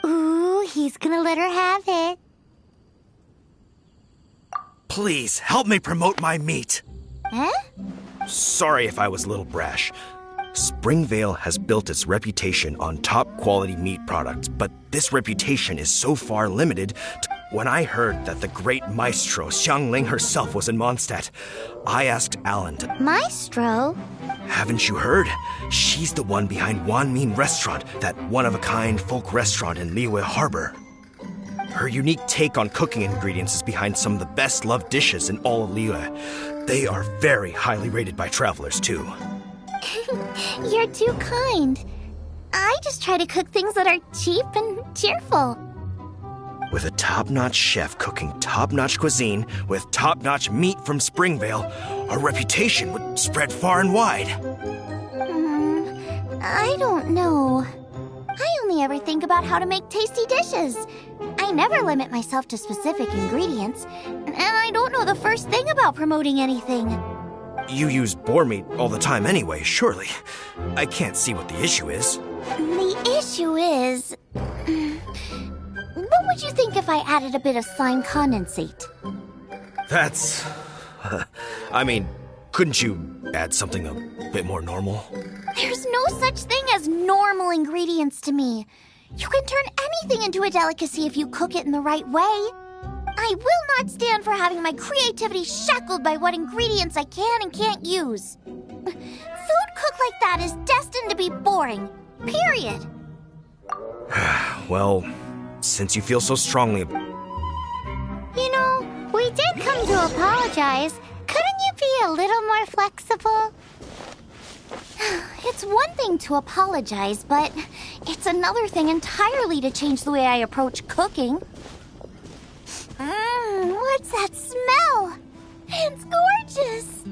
Ooh, he's gonna let her have it. Please, help me promote my meat. Huh? Sorry if I was a little brash. Springvale has built its reputation on top-quality meat products, but this reputation is so far limited. When I heard that the great maestro Xiangling herself was in Mondstadt, I asked Alan to... Maestro? Haven't you heard? She's the one behind Wanmin Restaurant, that one-of-a-kind folk restaurant in Liyue Harbor. Her unique take on cooking ingredients is behind some of the best-loved dishes in all of Liyue. They are very highly rated by travelers, too. You're too kind. I just try to cook things that are cheap and cheerful. With a top-notch chef cooking top-notch cuisine with top-notch meat from Springvale, our reputation would spread far and wide. I don't know. I only ever think about how to make tasty dishes. I never limit myself to specific ingredients, and I don't know the first thing about promoting anything. You use boar meat all the time anyway, surely. I can't see what the issue is. The issue is... What would you think if I added a bit of slime condensate? That's... I mean, couldn't you add something a bit more normal? There's no such thing as normal ingredients to me. You can turn anything into a delicacy if you cook it in the right way. I will not stand for having my creativity shackled by what ingredients I can and can't use. Food cooked like that is destined to be boring. Period. Well, since you feel so strongly... You know, we did come to apologize. Couldn't you be a little more flexible? It's one thing to apologize, but it's another thing entirely to change the way I approach cooking. What's that smell? It's gorgeous!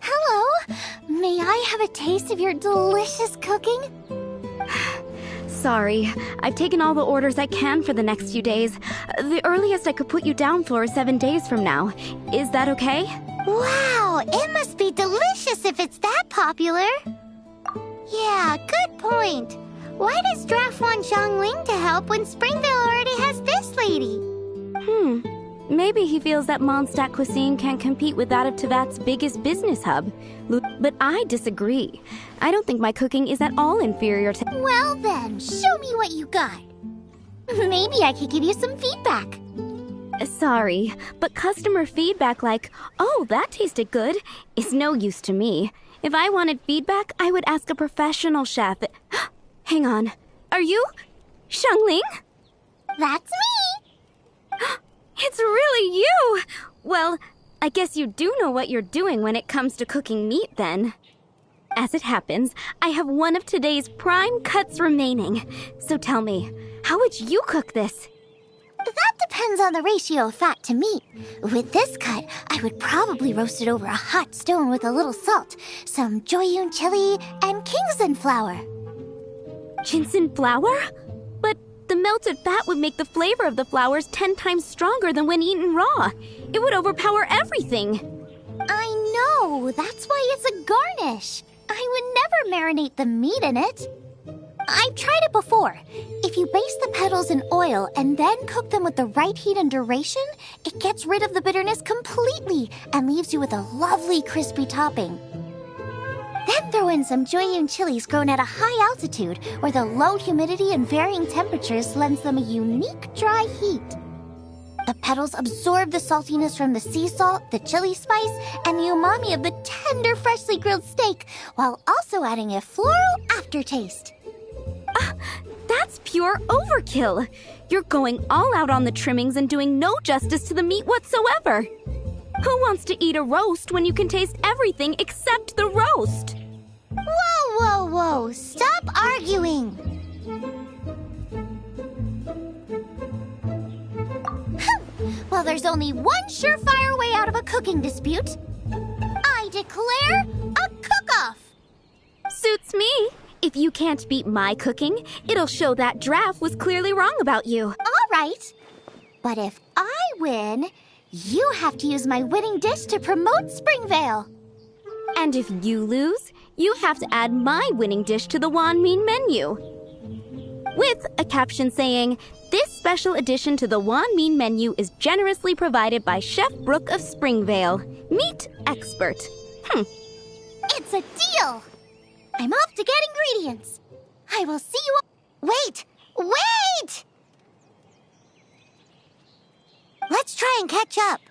Hello? May I have a taste of your delicious cooking? Sorry, I've taken all the orders I can for the next few days. The earliest I could put you down for is 7 days from now. Is that okay? Wow, it must be delicious if it's that popular. Yeah, good point. Why does Draft want Xiangling to help when Springvale already has this lady? Maybe he feels that Mondstadt cuisine can't compete with that of Tevat's biggest business hub. But I disagree. I don't think my cooking is at all inferior to... Well then, show me what you got. Maybe I could give you some feedback. Sorry, but customer feedback like, oh, that tasted good, is no use to me. If I wanted feedback, I would ask a professional chef. Hang on. Are you Xiangling? That's me! It's really you! Well, I guess you do know what you're doing when it comes to cooking meat, then. As it happens, I have one of today's prime cuts remaining. So tell me, how would you cook this? That depends on the ratio of fat to meat. With this cut, I would probably roast it over a hot stone with a little salt, some Joyun chili, and Kingston flour. Ginseng flour? But the melted fat would make the flavor of the flowers 10 times stronger than when eaten raw. It would overpower everything. I know, that's why it's a garnish. I would never marinate the meat in it. I've tried it before. If you baste the petals in oil and then cook them with the right heat and duration, it gets rid of the bitterness completely and leaves you with a lovely crispy topping. Then throw in some Joyun chilies grown at a high altitude where the low humidity and varying temperatures lends them a unique dry heat. The petals absorb the saltiness from the sea salt, the chili spice, and the umami of the tender, freshly grilled steak, while also adding a floral aftertaste. That's pure overkill. You're going all out on the trimmings and doing no justice to the meat whatsoever. Who wants to eat a roast when you can taste everything except the roast? Whoa, whoa, whoa! Stop arguing! Well, there's only one surefire way out of a cooking dispute. I declare a cook-off! Suits me. If you can't beat my cooking, it'll show that Draft was clearly wrong about you. All right. But if I win, you have to use my winning dish to promote Springvale. And if you lose, you have to add my winning dish to the Wanmin menu. With a caption saying, "This special addition to the Wanmin menu is generously provided by Chef Brooke of Springvale, meat expert." It's a deal! I'm off to get ingredients. I will see you... Wait! Wait! Let's try and catch up.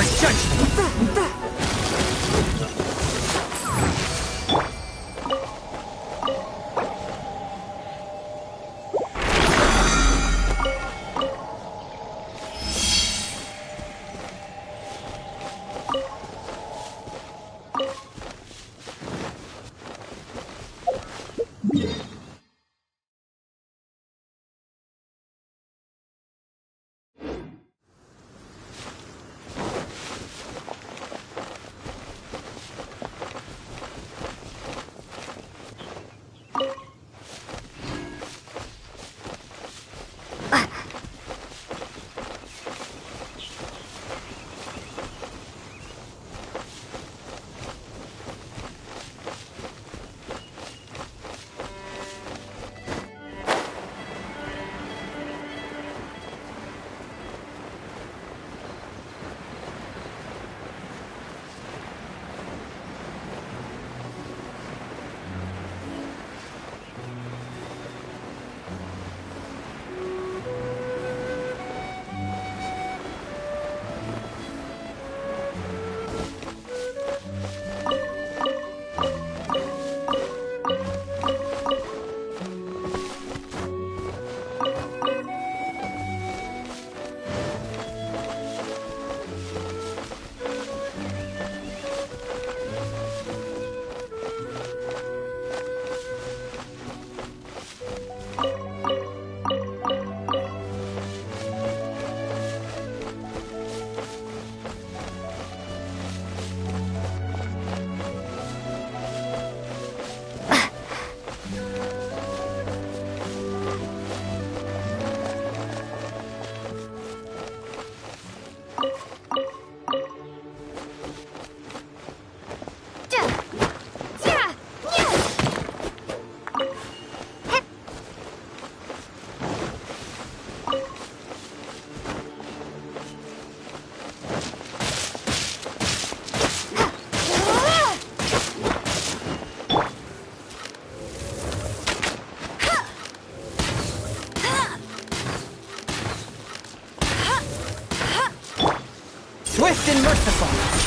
for judgment! Swift and merciful.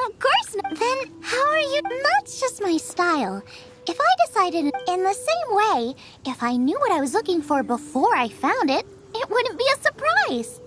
Of course not. Then how are you? That's just my style. If I decided in the same way, if I knew what I was looking for before I found it, it wouldn't be a surprise.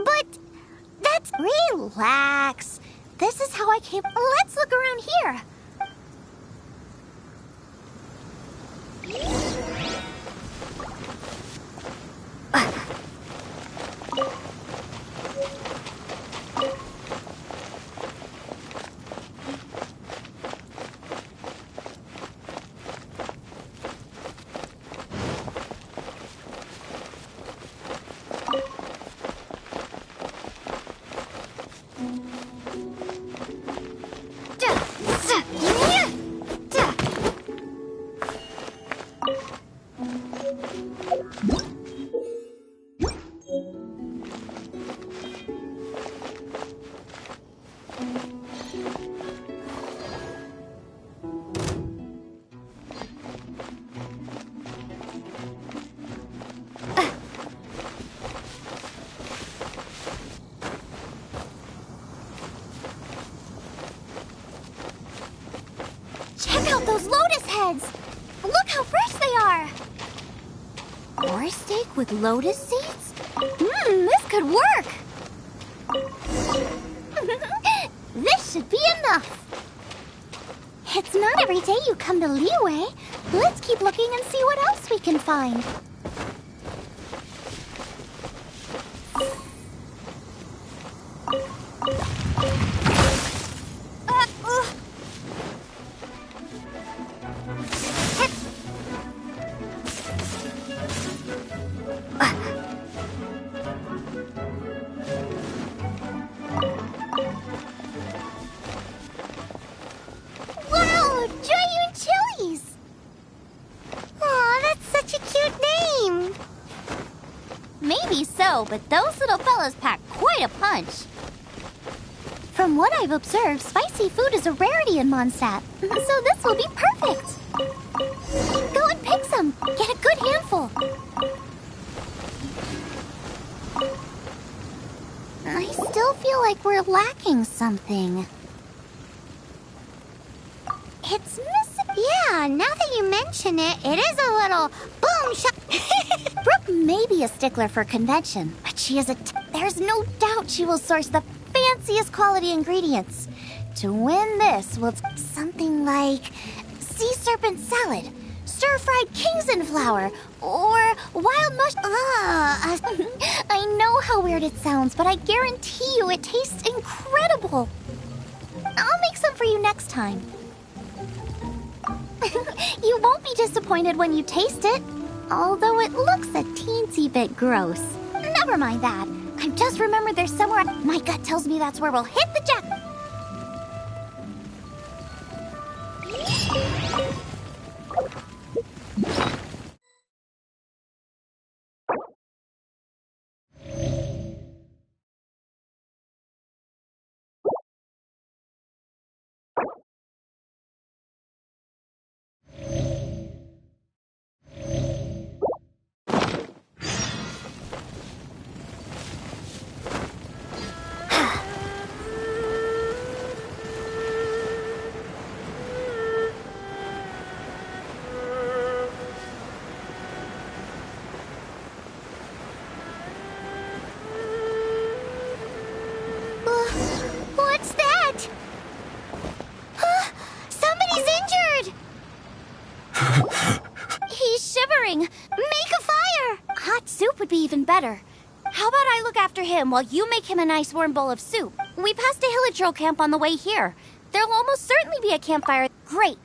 But that's... Relax. This is how I came... Let's look around here. Check out those lotus heads! Look how fresh they are! Or steak with lotus seeds? This could work! This should be enough! It's not every day you come to Liyue. Let's keep looking and see what else we can find. Maybe so, but those little fellas pack quite a punch. From what I've observed, spicy food is a rarity in Mondstadt, so this will be perfect. Go and pick some. Get a good handful. I still feel like we're lacking something. It's missing. Yeah, now that you mention it, it is a little boom shot. Brooke may be a stickler for convention, but she is there's no doubt she will source the fanciest quality ingredients. To win this, will something like sea serpent salad, stir-fried Kingston flour, or wild mush... I know how weird it sounds, but I guarantee you it tastes incredible. I'll make some for you next time. You won't be disappointed when you taste it, although it looks a teensy bit gross. Never mind that. I've just remembered there's somewhere... My gut tells me that's where we'll hit the jackpot. better. How about I look after him while you make him a nice warm bowl of soup? We passed a Hilichurl camp on the way here. There'll almost certainly be a campfire. Great.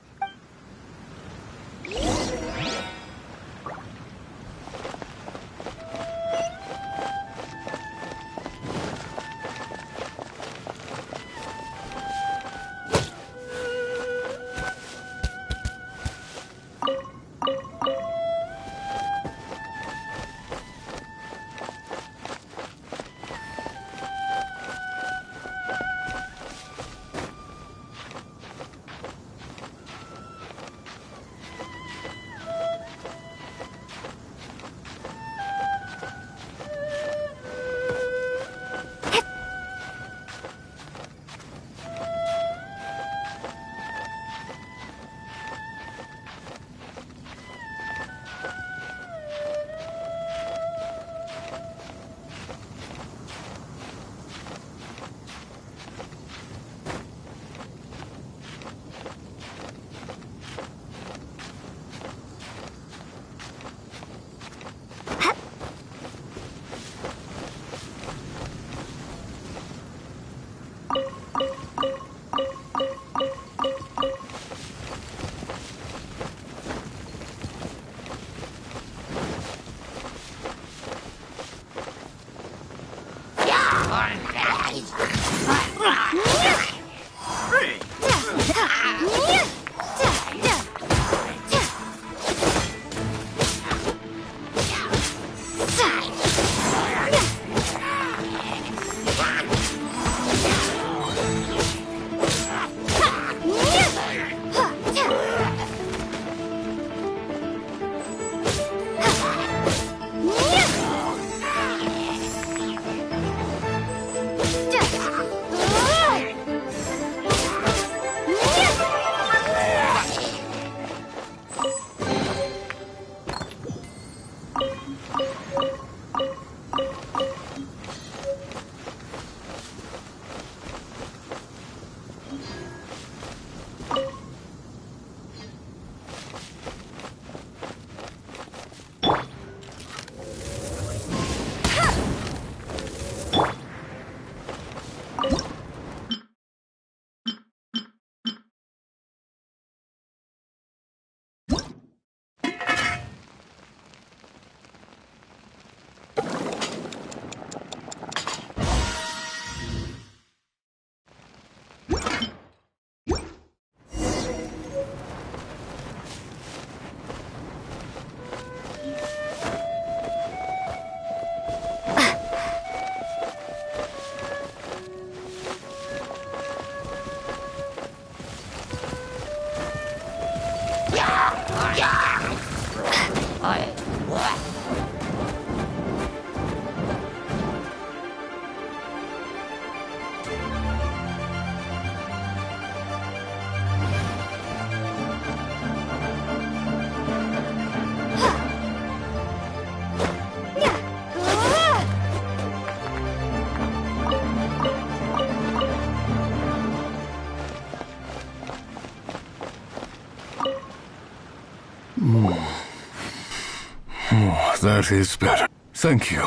That is better. Thank you.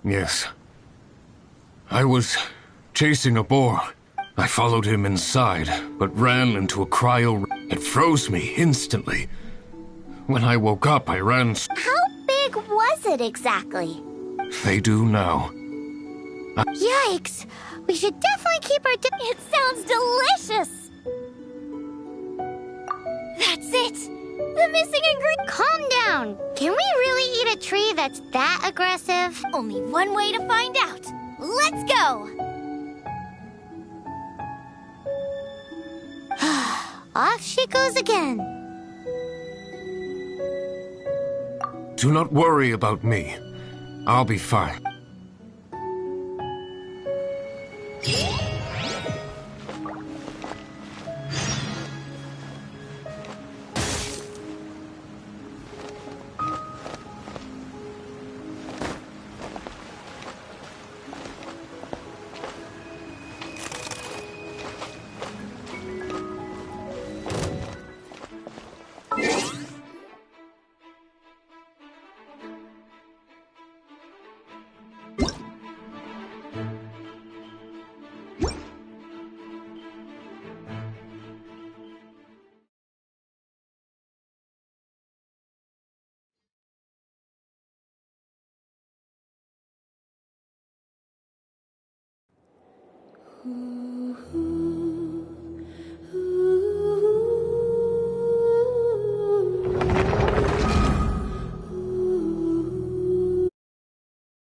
Yes. I was chasing a boar. I followed him inside, but ran into a cryo. It froze me instantly. When I woke up, I ran. How big was it exactly? They do now. Yikes! We should definitely keep our. It sounds delicious! That's it! The missing ingredient. Calm down. Can we really eat a tree that's that aggressive? Only one way to find out. Let's go! Off she goes again. Do not worry about me. I'll be fine. Ooh.